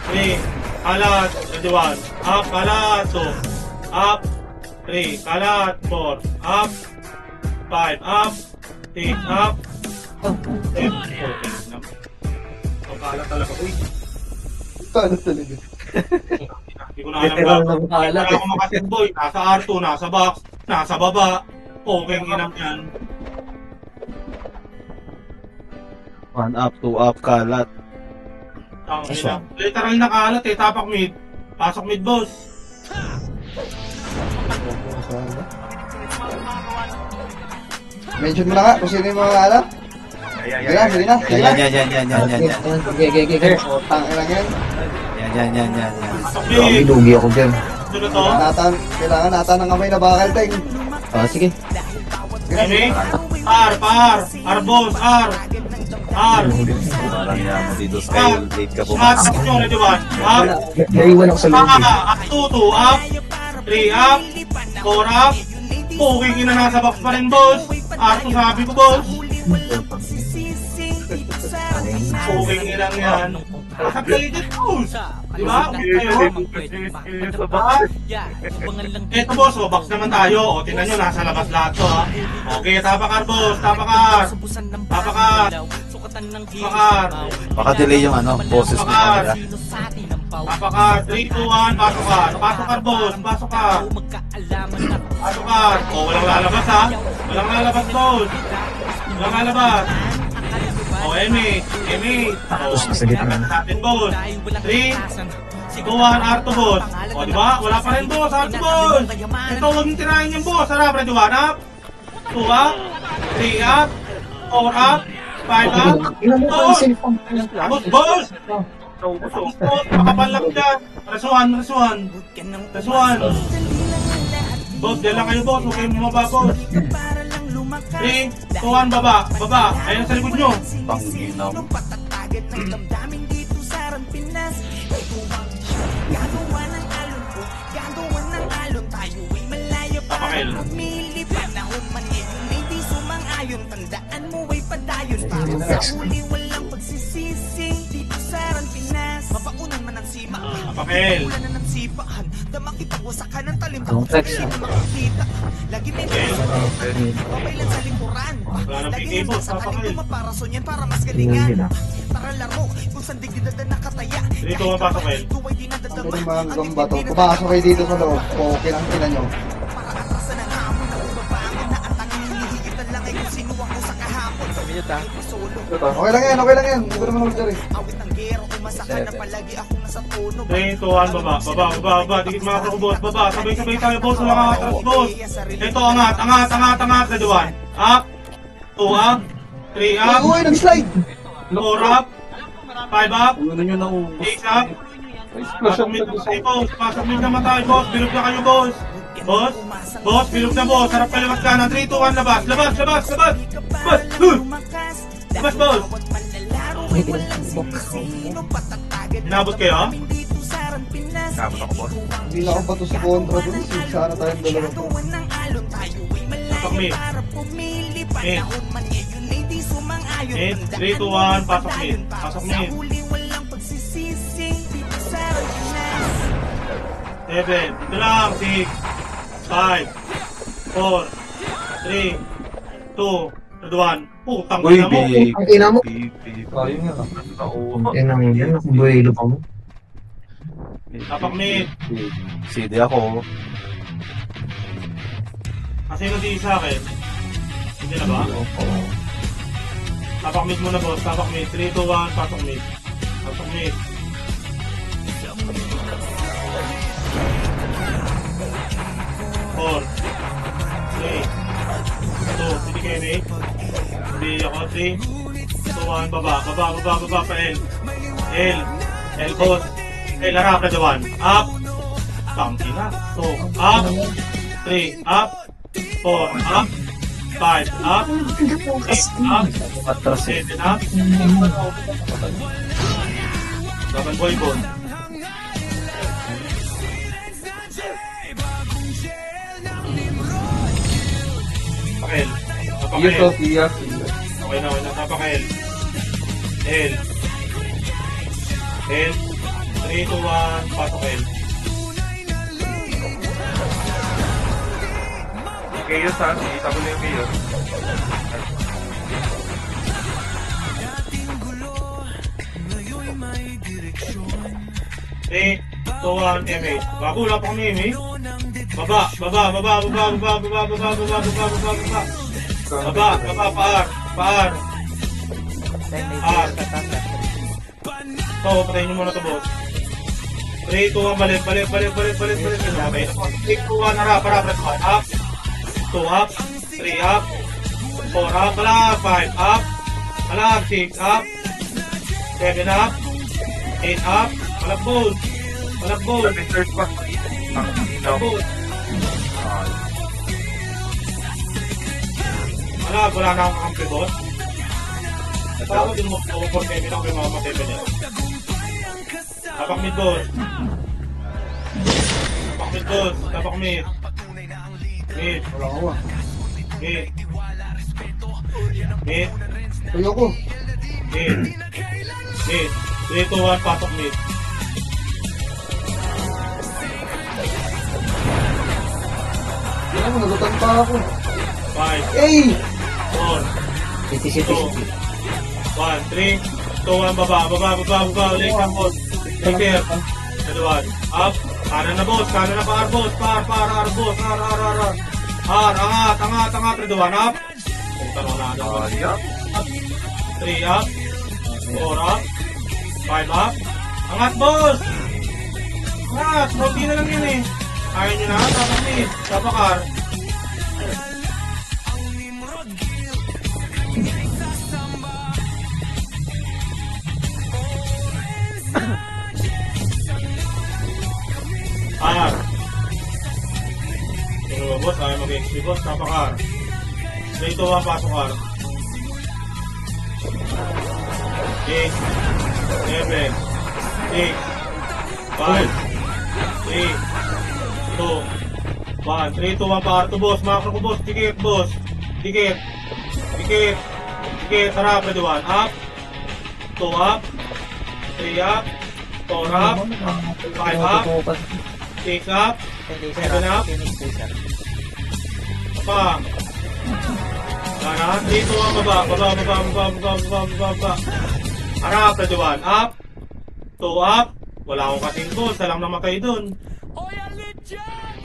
3, kalat, 21, up, kalat, 2, up, 3, kalat, 4, up, 5, up, 6, up, 10, 14. Ang kalat talaga, uy. Paano talaga? Hindi ko na alam ba? Wala ako makasimboy. Nasa R2, nasa box, nasa baba. Okay, inam yan. 1 up, 2 up, kalat. Ang ina. Literal na kalat eh. Tapak mid. Pasok mid, boss. Mention mo na nga kung sino yung mga anak. Sige na, sige na, sige na. Yan. Okay. Tangin lang yan. Yan. Pasok mid. Lugi ako dyan. Sunod to. Kailangan nata ng kamay na bakal, Teng. Sige. Sige na, sige Eme. na. R, boss, R. R. Parang yan, dito style, late ka Smash up nyo, ready one. Up. Naiwan ako sa loob. Up, 2, up. 3, up. 4, up. Puking ina nasa box pa rin, boss. R2 sabi ko, boss. Puking inang yan. Nasa plated, boss. Diba? Eto, boss, oh, box naman tayo. O, tingnan nyo, nasa labas lahat to, ha. Okay, tapakar, boss. Tapakar. Baka delay yung boses mo kanila. Papakar, 3, 2, 1, pasok ka. Pasok ka, boss. Pasok ka. Pasok ka. O, walang lalabas, ha. Walang lalabas, boss. Walang lalabas. O, Emi. O, natin, boss. 3, 2, 1, R2, boss. O, diba? Wala pa rin, boss. R2, boss. Ito, huwag niyong tirahin yung boss. Harap, ready, 1 up. 2 up. 3 up. 4 up. 5 up. Boss, boss. Makapal lang dyan. Rasuhan. Boss, dyan lang kayo, boss. Huwag kayong bumaba, boss. 3, 2, 1, baba. Ayun sa likod nyo. Panginaw. Papakil. Tandaan mo ay padayon para sa huli walang pagsisisi dito sa Pinas. Mapaunan man ang sima. Papakil. Ulan na ng sipaan. Damakipag-wasakan ng talim ko. Hindi na makikita. Lagi may babaylan sa likuran. Lagi handa sa kaling dumaparason yan para mas galingan. Tara laro kung saan dignidad na nakataya. Dito ang papakil. Tuway din ang dadama. Ano mga gamba to? Pumasok kayo dito sa loob. Okay lang, tinan nyo. Para atrasan ang hamon na umabangon na ang tanging hinihigitan lang ay kung sino ako sa kahapon. Solo. Okay lang yan. Hindi ko naman ako rin. Awit ng gero, umasakan na palagi ako nasa tono. 3, 2, 1, baba. Dikit mga ako, boss. Baba. Sabay tayo, boss. Walang atras, boss. Ito, angat. Ready, 1. Up. 2 up. 3 up. Uy, nag-slide! 4 up. 5 up. 6 up. Pasok mid naman tayo, boss. Bilog na kayo, boss. Boss, bilog na, boss. Harap ka labas kanan. 3, 2, 1, labas. Labas. Labas, boss. Inabot kayo? Kapot ako, boss. Hindi na ako pato sa kontra dun. Sana tayong dalawa to. Pasok mid. Mid. 3, 2, 1, pasok mid. Pasok mid. 7. Ito lang. 6, 5, 4, 3, 2, 1. Putang Uy, ina mo. Ang ina mo. Ayun nga. Yan ang buwelo pa mo. Tapak mid. CD ako. Kasi hindi sa akin. Hindi na ba? Tapak mid muna, boss. Tapak mid. 3, 2, 1, pasok mid. Pasok mid. 4, 3, 2, hindi kayo mid. Hindi ako. 3, 2, 1, baba pa L. L, boss. L, harap na jawan. Up. Tangki na. 2, up. 3, up. 4, up. 5, up. 6, up. 7, up. Double boy ball. Pakil. Iyo to, iya. Okay na. Napaka-L. L. 3, 2, 1, pasok L. Chaos, ha? Kita ko na yung chaos. 3, 2, 1, MH. Bago, wala pa kami MH. Baba, paar. Patayin nyo muna to, boss. 3, 2, 1, balik. Okay. 3, 2, 1, harap, red 1, up. 2 up, 3 up, 4 up, 5 up, Alag, 6 up. 7 up. 8 up. Malagbol. Malagbol. Search pa. Malagbol. Alag, wala na akong kampi, boss. Saka din mo ako for 7 ako yung mga matebe niya. Tapak mid, boss. Tapak mid, boss. Tapak mid. Mid. Wala ko ba? Mid. Mid. Ayoko. Mid. Mid. 3, 2, 1, pasok mid. Ano mo, nagutan pa ako. 5, Hey! 4, City, city, 2, city. 1, 3, 2, 1, baba. Ulit ka, boss. Take care. Dalawan. Up. Kanan na, boss. Kanan na, par, boss. Par, boss. Angat. 3, 2, 1, up. Punta na na. Yup. 3 up. 4 up. 5 up. Angat, boss! Angat! Konti na lang yan eh. Kaya nyo na. Tapak mid. Tapakar. R. Tingnan mo, boss. Ayaw mag-XP, boss. Tapakar. Dito ang pasok, R. 8, 7, 6, 5, 3, 2, 1. 3, 2, 1 pa, R to, boss. Makakro ko, boss. Tikit, boss. Tikit. Tara, pwede 1. Up. 2 up. 3 up. 4 up. 5 up. 6 up. 7 up. Pa. Kanan. 3, 2, 1, baba. Harap, pwede 1. Up. 2 up. Wala akong kasing goal. Salang namatay dun. Oy, alit yan!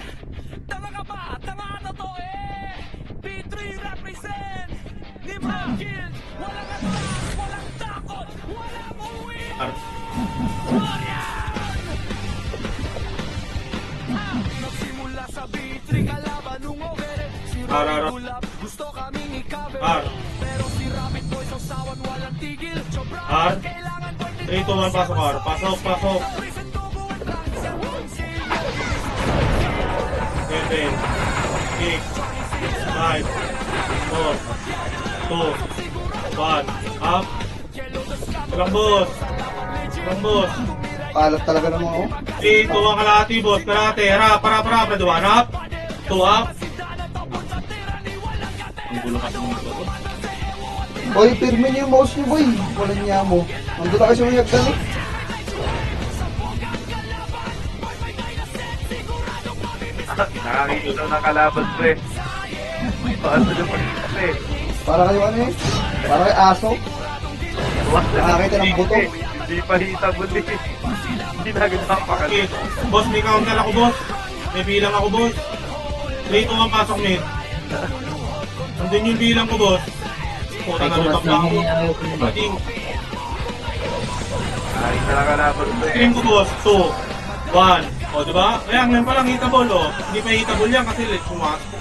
Tama ka ba? Tama na to eh! P3 represent! Di makil! Walang atras! Walang takot! Walang uwi! Nagsimula sa B3 kalaban nung overe. Si Roy Gulap, gusto kaming i-cover. Pero si Rapid Boy sa sawan walang tigil. Sobrang kailangan 3, 2, 1, pasok, R. Pasok. 7, 6, 5, 4, 2, 1. Up. Walang boss. Kalat talaga naman ako. 3, 2, 1, kalahati, boss. Kalahati. Harap, para. Pwede 1 up. 2 up. Ang gulo kasi mo ito, boss. Boy, pirmin niyo yung mouse niyo, boy. Walang niya mo. Nandun na kasi may hagdan eh. Nakakita na ng kalaban, pre. Paano na pag-isip eh? Para kayo ano eh. Para kay aso. Nakakita ng buto. Hindi pa hitable eh. Hindi na agad nakapakali. Okay. Boss, may counter ako, boss. May bilang ako, boss. 3, 2, 1, pasok, mid. Nandun yung bilang ko, boss. Puta na lutap lang ako. Pating. Nakakita na kalaban, pre. Screen ko, boss. 2, 1. O, diba? Kaya ngayon pa lang hitable, o. Hindi pa hitable yan kasi sumasok.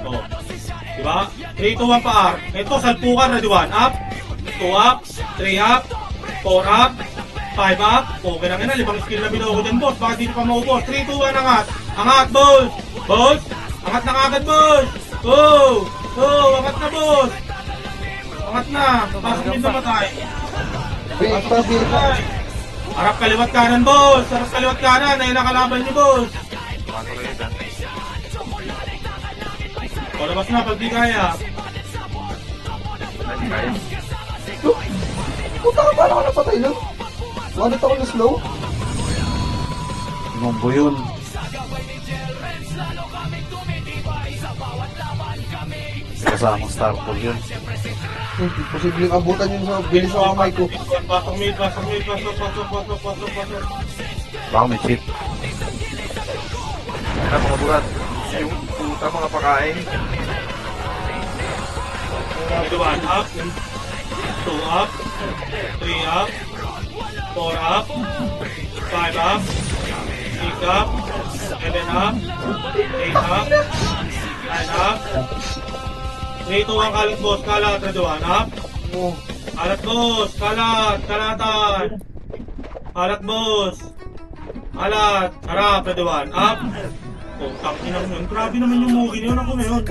O. Diba? 3, 2, 1 pa R. Ito, salpukan, ready 1. Up. 2 up. 3 up. 4 up. 5 up. Okay na nga, libang skill na binuho ko dyan, boss. Bakit dito pa maubos? 3, 2, 1, angat. Angat, boss. Boss. Angat na kagad, boss. Go. Angat na, boss. Angat na. Pasok din namatay. Bilik pa. Harap kaliwat kanan, boss. Harap kaliwat kanan. Ayun ang kalaban niyo, boss. Pasok kayo dyan. O, labas na pag di kaya. Hindi kaya. Puta ka, paano ka napatay nun? Wanit ako na slow. Ngombo yun. Kasamang Starpool yun. Hindi posibleng abutan yun sa bilis sa kamay ko. Pasok mid. Pasok. Baka may cheat. Ano mga burat? Yung puta mga pakain. Ito 1 up. 2 up. 3 up. 4 up. 5 up. 6 up. 7 up. 8 up. 9 up. 3, 2, 1, kalat, boss. Kalat, ready 1 up. mo. Kalat, boss! Kalat! Kalatan! Kalat, boss! Kalat! Harap, ready one. Up! Oh, takin ako yun. Grabe naman yung movie yun. Ako na yun.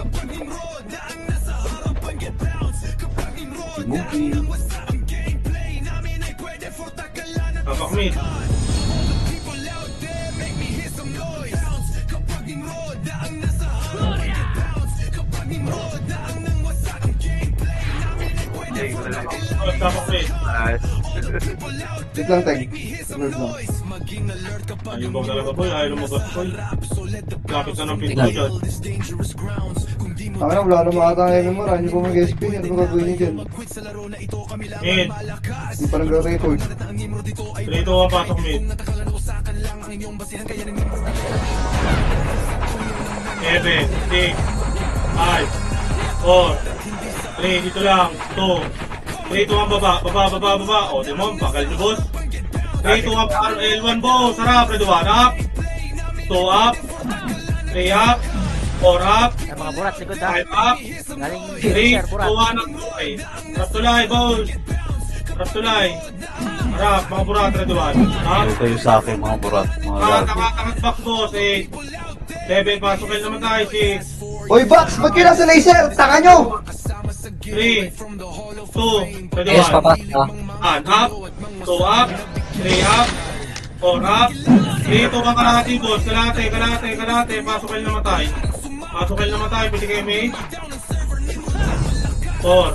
Tapak mid. Oh, tapak mid. Wait lang, Teng. Wait lang. Ayun ba talaga, boy? Ayaw lumabas, boy. Lapit na ng pinto dyan. Taka na, wala naman ata ang MMR. Hindi ko mag-SP. Ano ba gagawin niya dyan? Mid. Hindi pa nagre-record. 3, 2, 1, pasok mid. 7, 6, 5, 4, 3, dito lang, 2, 3, 2, 1, baba, baba, baba, baba. O, di mo, bakal niyo, boss. 3, 2, 1, L1, boss. Sarap, ready, 1, up. 2, up. 3, up. 4, up. Ay, mga burat, likod ha. 5, up. Galing 3, sir, 2, 1, burat. up. Okay. Trap tulay, boss. Trap tulay. Harap, mga burat, ready, 1. Up. Ito yung sa akin, mga burat, mga gago. Tangat back, boss. 8, 7, pasok kayo naman tayo. 6, Oy, Box! Ba't kila sa laser? Taka nyo! 3, 2, ready, 1. Yes, papa. And up, 2 up, 3 up, 4 up, 3, 2 ka kalahati, boss. Kalahati, kalahati, kalahati. Pasok kayo namatay. Pasok kayo namatay. Pwede kayo mage. 4,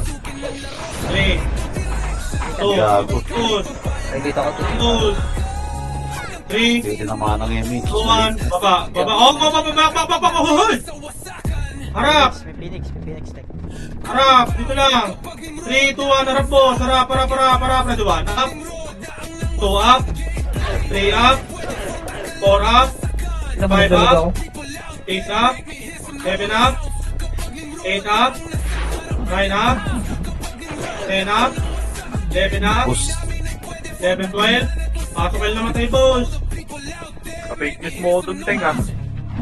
3, 2, push, Nakikita ko to. push, 3, Pwede naman ang image. 2, 1, baba, baba. Oh, baba, baba, baba, baba, hoy! Harap, May Phoenix tech. harap, dito lang. 3, 2, 1, harap, boss. Harap, harap, harap, harap. Ready, 1, up, 2 up, 3 up, 4 up, 5 up, 6 up, 7 up, 8 up, 9 up, 10 up, 11 up, 11, 12. Pasok kayo naman tayo, boss. Ka-fake news mo dun, Teng, ah.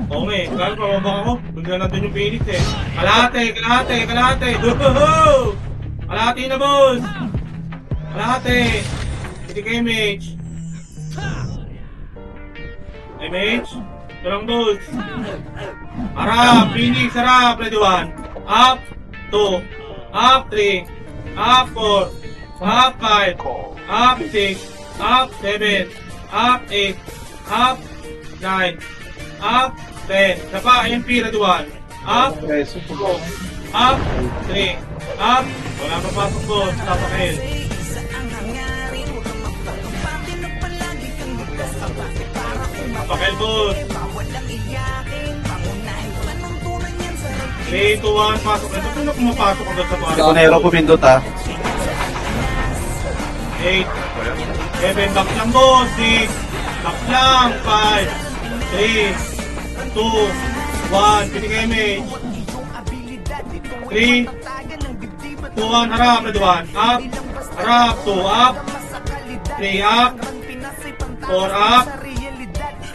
Oo nga eh, kaya pababa ako. Bigla natin yung Phoenix eh. Kalahati, kalahati, kalahati. Woohoo! Kalahati na, boss. Kalahati. Hindi kayo mage. Ay, mage. Ito lang, boss. Harap, Phoenix, harap. Ready, 1. Up, 2. Up, 3. Up, 4. Up, 5. Up, 6. Up, 7. Up, 8. Up, 9. Up, 10. Sapa, MP, ready, 1. Up, 2. Up, 3. Up. Wala pa pasok, boss. Tapakil. Tapakil, boss. 3, 2, 1, pasok. Ito sino pumapasok agad sa Si pasok? Conero pumindot ha. 8, 7, back lang, boss. 6, back lang. 5, 3, 2, 1. Pili kayo, mage. 3, 2, 1. Harap, ready, 1. Up. Harap, 2, up. 3, up. 4, up.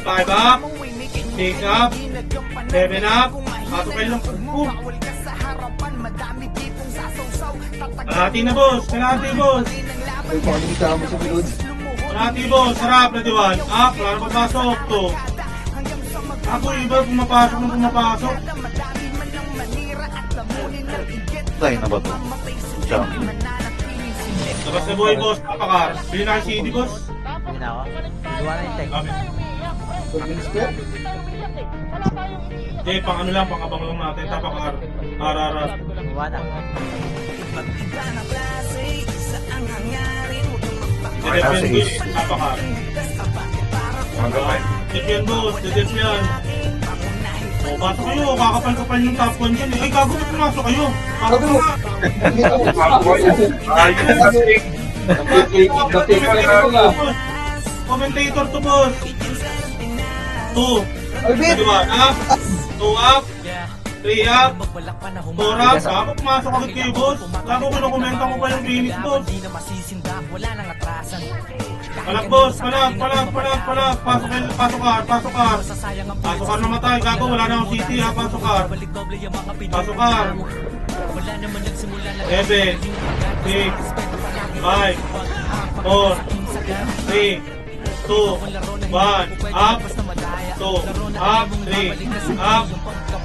5, up. 6, up. 7, up. Pasok kayo lang. Kalahati na, boss. Kalahati, boss. Ay, baka hindi kasama sa bilod. Kalahati, boss. Harap, ready, 1. Up. Wala na papasok. 2. Ako, iba pumapasok na pumapasok. Tayo na ba to? Siya. Labas na buhay, boss. Papakar. Bili na ang CD, boss. Hindi na ako. Gawa na yung tech. Okay. Pag-inspect? Hindi, pang ano lang, pang abang lang natin. Tapakar. Ararat. Gawa na. Dedep yan, boss. Tapakar. Hanggang Dedep yan, boss. Dedep yan. O, pasok kayo. Kakapal-kapal yung top 1 dyan. Ay, gago na pumasok kayo. Pasok Sabi mo, ka. Commentator to, boss. 2. Albit! Ready, 1. Up. 2 up. 3 up. 4 up. Gago, pumasok agad kayo, boss. Gago, kinukomenta ko pa yung Phoenix, boss. Palag, boss. Palag. Pasok ka. Pasok ka namatay. Gago, wala na akong city, ha. Pasok ka. 7, 6, 5, 4, 3, 2, 1, up, 2, up, 3, up,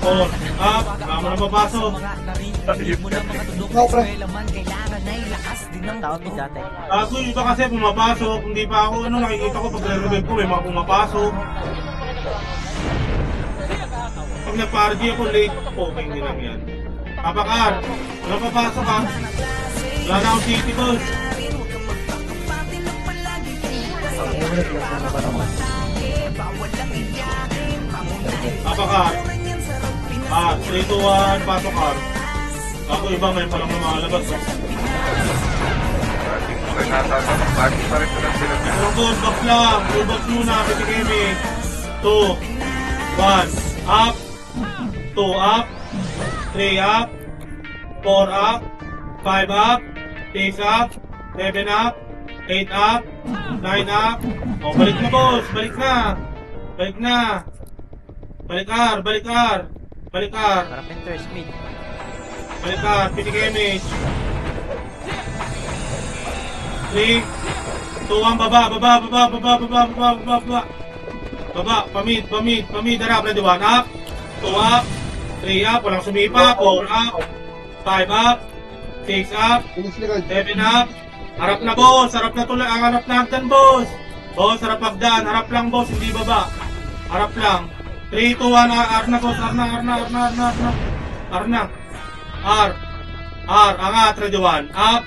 4, up, tama na papasok. Ako, pre. Tao mid dati. Kaso yung iba kasi pumapasok, hindi pa ako, nakikita ko pag re-revive ko, may mga pumapasok. Pag nagpa-RG ako late, okay din lang yan. Papakar, wala papasok ha. Wala na akong city boss. Papakar. 3, 2, 1, pasok ka. Ako iba ngayon pa lang lumalabas. Kaya natatanong, bakit pa rin ko lang sila. Good box lang. Good box muna. Pitigimi. 2, 1, up. 2 up. 3 up. 4 up. 5 up. 6 up. 7 up. 8 up. 9 up. O, balik na boss. Balik na. Balik na. Balikar. Balikar. Balikar. Carpenter's mid. Balikar. Pitigimi. 3, 2, 1, baba, baba, baba, baba, baba, baba, baba, baba. Baba, pamid, pamid, pamid, harap, ready, 1 up, 2 up, 3 up, walang sumipa, 4 up, 5 up, 6 up, Finish likod. 7 up, harap na boss, harap na tulad, ang harap na hagdan boss. Boss, harap hagdan, harap lang boss, hindi baba. Harap lang. 3, 2, 1, R na boss, R na, R na, R na, R na, R na. R na. R. R, angat, ready, 1 up,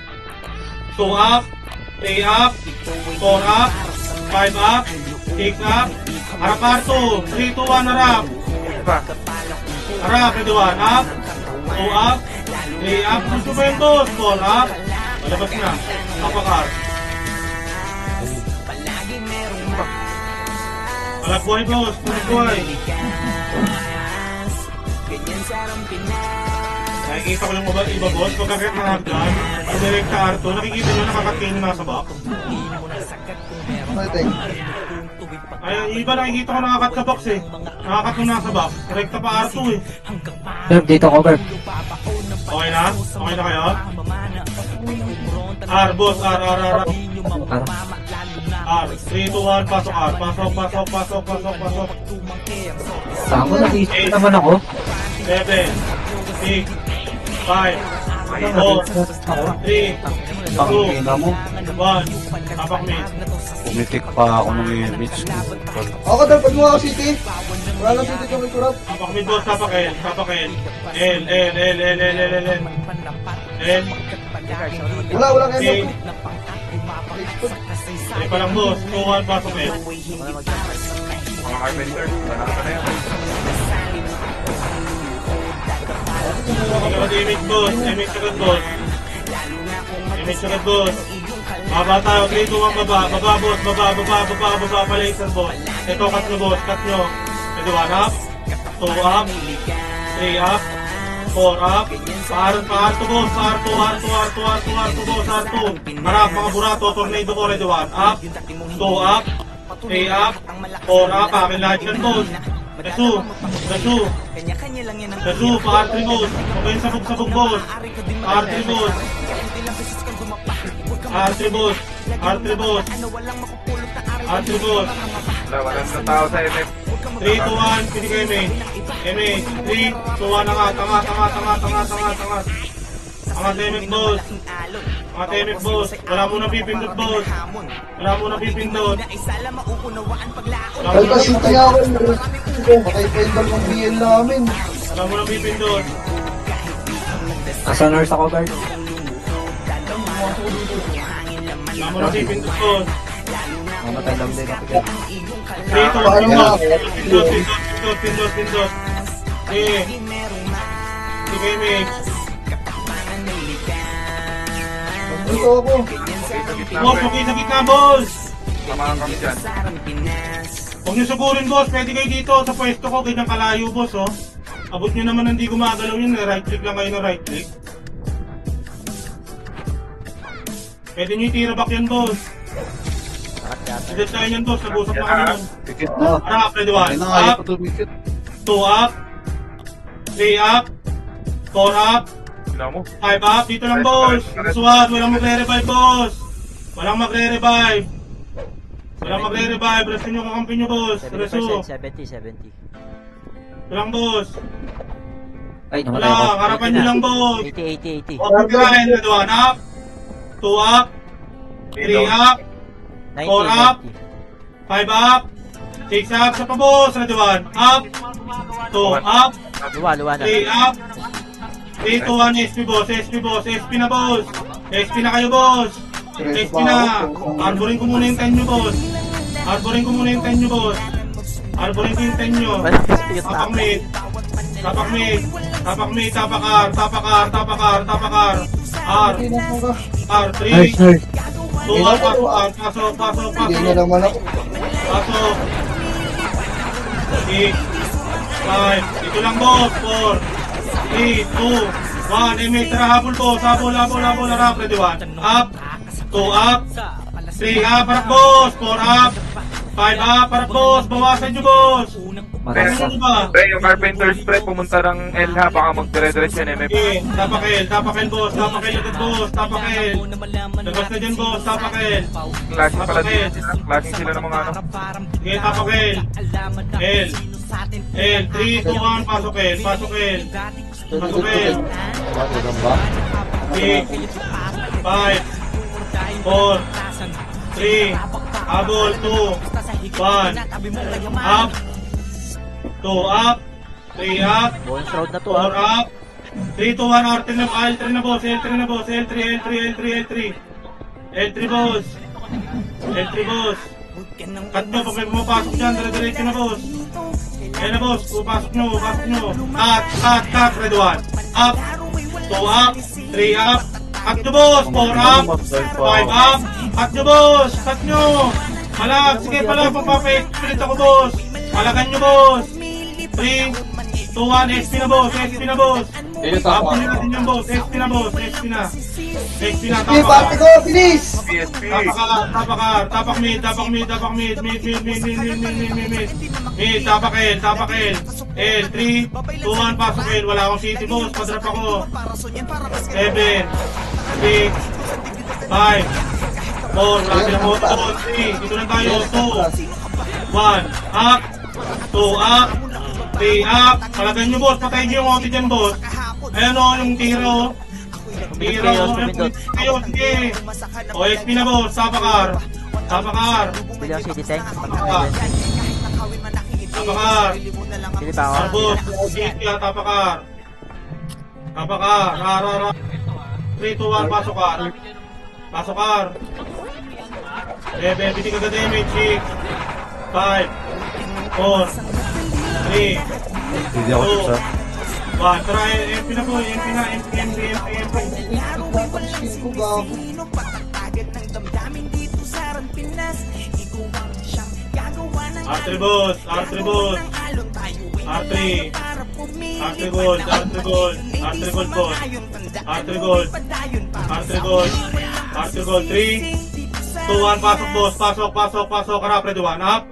2 up, 3 up, 4 up, 5 up, 6 up, harap R2, 3, 2, 1, harap. Harap, ready, 1 up, 2 up, 3 up, gusto ba yung boss? 4 up, malabas na, kapakar. Halap buhay boss, halap buhay. Nakikita ko yung iba boss, pagkakit ng hagdan, ang direct sa R2, nakikita nyo nakakatain yung nasa box. Fighting. Ay, yung iba nakikita ko nakakat sa box eh. Nakakat yung nasa box, direct pa R2 eh. Curve, dito ko, curve. Okay na? Okay na kayo? R, boss, R, R, R, R. R, 3, 2, 1, pasok R. Pasok, pasok, pasok, pasok, pasok. Sako, nakisip naman ako. 7, 6, 5, 4, 3, 2, 1, Ang ina mo, tapak mid. pumitik pa ako ng image. Ako, dapat mo ako city. Wala lang city kung may kurap. Tapak mid boss, tapak L, tapak L. L, L, L, L, L, L, L, L. L, Walang C, endo. 3 pa lang boss, 2, 1, pasok L. Mga carpenter, nanalo na yan. Hindi ka mag-image boss, image agad boss. Image agad boss. Baba tayo, 3, 2, 1, baba, baba boss, baba, baba, baba, baba, palaser boss. Ito, cut nyo boss, cut nyo. Pwede 1 up, 2 up, 3 up, 4 up, R2 boss, R2, R2, R2, R2, R2 boss, R2. Harap, mga burato, tornado ko, ready 1 up, 2 up, 3 up, 4 up, akin lahat yan boss. Dasu, dasu, dasu, pa R3 boss, okay yung sabog-sabog boss, R3 boss, R3 boss, R3 boss, R3 boss, Walang na tao sa MF. 3, 2, 1, pili kayo MH, 3, 2, 1, angat, angat, angat, angat, angat, angat, angat. Angat MF boss, angat MF boss, wala mo na pipindot boss, wala mo na pipindot. Wala mo Kalka na city nga ako. Patay pa yung dalawang BL namin. wala mo na pipindot. Nasa nurse ako, guard. Wala mo na pipindot boss. Mamatay lang din ako. 3, 2, 1, pindot, pindot, pindot, pindot, pindot. 3, pili kayo MH. Dito ako. Boss, okay sa gitna boss. Samahan kami dyan. Huwag niyo sugurin boss, pwede kayo dito sa pwesto ko, ganyang kalayo boss oh. Abot niyo naman hindi gumagalaw yun, right click lang kayo na right click. Pwede niyo itira back yan boss. Pwede tayo yan boss, nag-usap na kami nun. Pikit na. Harap, ready Ay 1, na, ayaw up, pa tumikit. 2 up, 3 up, 4 up, Tignan mo. 5 up, dito lang boss. Swat, walang magre-revive boss. Walang magre-revive. Walang magre-revive. Resto nyo kakampi nyo boss. 70%, Resto. 70. Walang boss. Ay, namatay ako. Wala, harapan nyo lang boss. 80. Overgrind, red 1 up. 2 up. 3 up. 4 up. 5 up. 6 up. Sa pa boss. Red 1 up. 2 up. Luwa na. 3 up. 3, 2, 1, SP boss, SP boss, SP na boss. SP na kayo boss. SP na. Arborin ko muna yung 10 nyo boss. Arborin ko muna yung 10 nyo boss. Arborin ko yung 10 nyo. Walang dispute na. Tapak mid. Tapak mid. Tapak mid. Tapak R. Tapak R. Tapak R. Tapak R. R. R. 3. 2, 1, pasok R. Pasok. Pasok. Hindi Pasok. na naman ako. Pasok. 6. 5. Dito lang boss. 4. 3, 2, 1, MX, tara, habol boss, habol, harap, ready 1, up, 2 up, 3 up, harap boss, 4 up, 5 up, harap boss, bawasan nyo boss, Pre, ano ba? pre, yung Carpenter's pre, pumunta ng L ha, baka magdire-diretso yung MF. Okay, tapakel boss, tapakel agad boss, tapakel, labas na dyan boss, tapakel, Klaseng pala din sila, klaseng sila ng mga ano. okay, tapakel, L, 3, 2, 1, pasok L, pasok L, pasok L, 6, 5, 4, 3, habol, 2, 1, up, 2 up, 3 up, Bonus round na to 4 up, 3, 2, 1, R3 na, L3 na boss, L3 na boss, L3 boss, L3 boss, cut nyo, pag may pumapasok dyan, dire-diretso na boss, ayan na boss, pupasok nyo, cut, red 1, up, 2 up, 3 up, cut nyo boss, 4 up, 5 up, cut nyo boss, cut nyo, malag, sige pala, pagpapaspirit ako boss, malagan nyo boss, 3, 2, 1, SP na boss, SP na boss, tapos nyo natin yan boss, SP na boss, SP na, Sige, parte ko, bilis! PSP. tapak mid, tapak L, 3, 2, 1, pasok L, wala akong city boss, padrap ako, 7, 6, 5, 4, wala silang moto, 3, dito lang tayo, 2, 1, up, 2 up, 3 up, palagan nyo boss, patayin nyo yung OT dyan boss, ayan o, yung tiro, kayo, sige, o SP na boss, tapakar, Bili ang CD tank. tapakar, Bili pa ako. boss, sige, tapakar, rara, 3, 2, 1, pasokar, bitik agad damage, 6, 5, 4, 3, Hindi ako dito sa... 1, tara, MP na po, MP. Skill ko, gago. R3 boss, R3 gold boss, R3 gold, 3, 2, 1, pasok boss, pasok, harap, ready 1, up,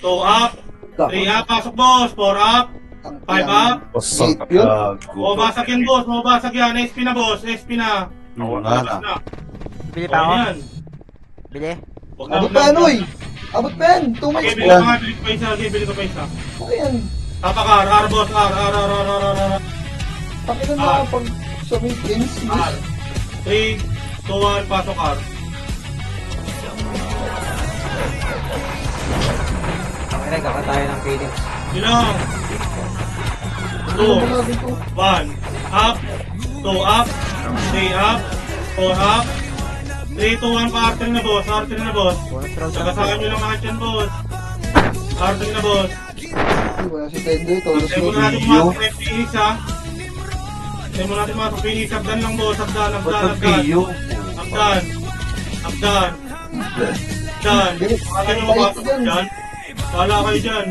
2 up, 3 up, pasok boss, 4 up, 5 up, Pasok Yun. ka. mabasag yan boss, SP na boss, SP na, Wala na. Bili pa ako. Ayan. Bili. Huwag na, Abot huwag pa na. yan, uy! Abot pa yan! 2 Okay, minutes bili pa ko yan. nga, bili ko pa isa. Okay yan. Tapakar, R boss, R. Pakilan na pag sa may games. 3, 2, 1, pasok R. Okay, kakatayo ng Phoenix. Ilang? 2, 1, up, 2 up, 3 up, 4 up, 3, 2, 1 pa R3 na boss, Bonus round na to. Sagasakan nyo lang lahat yan boss. R3 na boss. Wala si Tendo, tolos Tayo mo muna natin video. mga Phoenix ha. Tayo muna natin mga Phoenix, abdan lang boss, abdan. Ba't ang piyo? Abdan. Bakit nyo mapasok dyan? Bahala kayo dyan.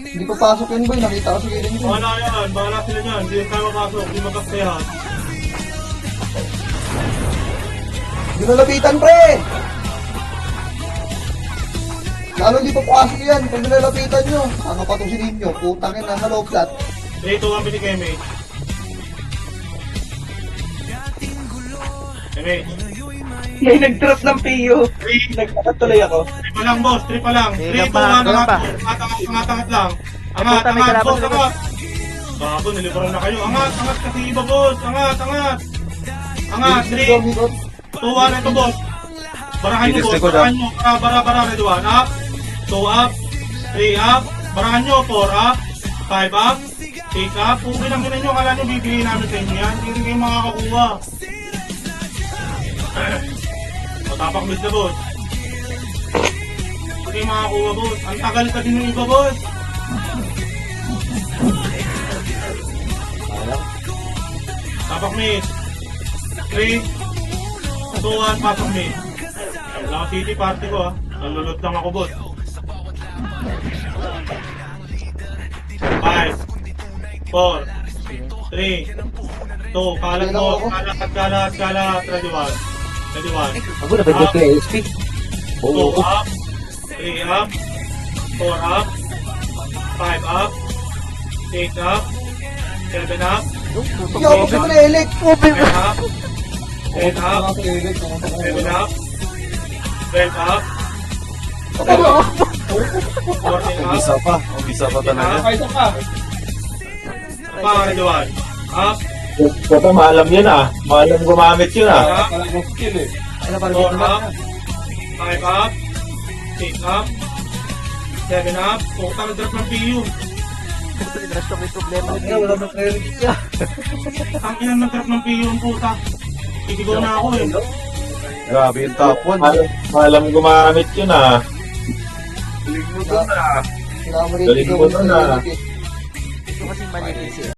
Hindi pa pasok yun, boy. Nakita ko sa gilid ko. Bahala yan, bahala sila dyan. Hindi tayo mapasok, hindi magkaksayahan. Hindi na lapitan, pre! Lalo hindi pa pasok yan. Pag nilalapitan nyo, ano pa itong silin nyo? Putangin na haloplat. 3, 2, 1, binig MH. Damage. May nag-drop ng PU. 3. Nagkakatuloy ako. 3 pa lang, boss. 3 pa lang. 3, 2, 1, Ilan pa? angat lang. Angat, Puta, may kalaban boss, na angat. Bago, nilibaran na kayo. Angat kasi iba, boss. Angat. Angat, 3, 2, 1, ito, boss. Barahan nyo, Bilis boss. likod, Barahan nyo. Bara, ready, 1 up. 2 up. 3 up. Barahan nyo, 4 up. 5 up. 6 up. Kung pinangginan nyo, kala nyo bibigyan namin sa inyo yan. Hindi rin kayo makakakuha. Matapak mid na, boss. Hindi kayo makakuha, boss. Ang tagal ka din ng iba, boss. Tapak mid. 3, 2, 1, pasok mid. Wala city party ko, ah. Nalulot lang ako, boss. 5, 4, 3, 2, kalat mo, kalat, ready 1. Ready 1. Ako na ba kay SP? 2 up, 3 up, 4 up, 5 up, 6 up, 7 up, Yo, okay mo na, Elec. 10 up, 10 up, 7 up, 12 up, 14 up, Umpisa pa. Umpisa pa talaga. Nakakaisa ka. ready 1. Up, Puta, maalam yun ah. Maalam gumamit yun ah. Talagang skill eh. 4 up, 5 up, 6 up, 7 up, puta nag-drop ng PU. Puta, dinrush ko may problema. Ay, wala na clearance niya. Ang inang nag-drop ng PU yung puta. Titigaw na ako eh. Grabe yung top 1. Maalam gumamit yun ah. Kailangan mo rin Galing mo ikaw na. Elec eh. Ito kasing mali din siya.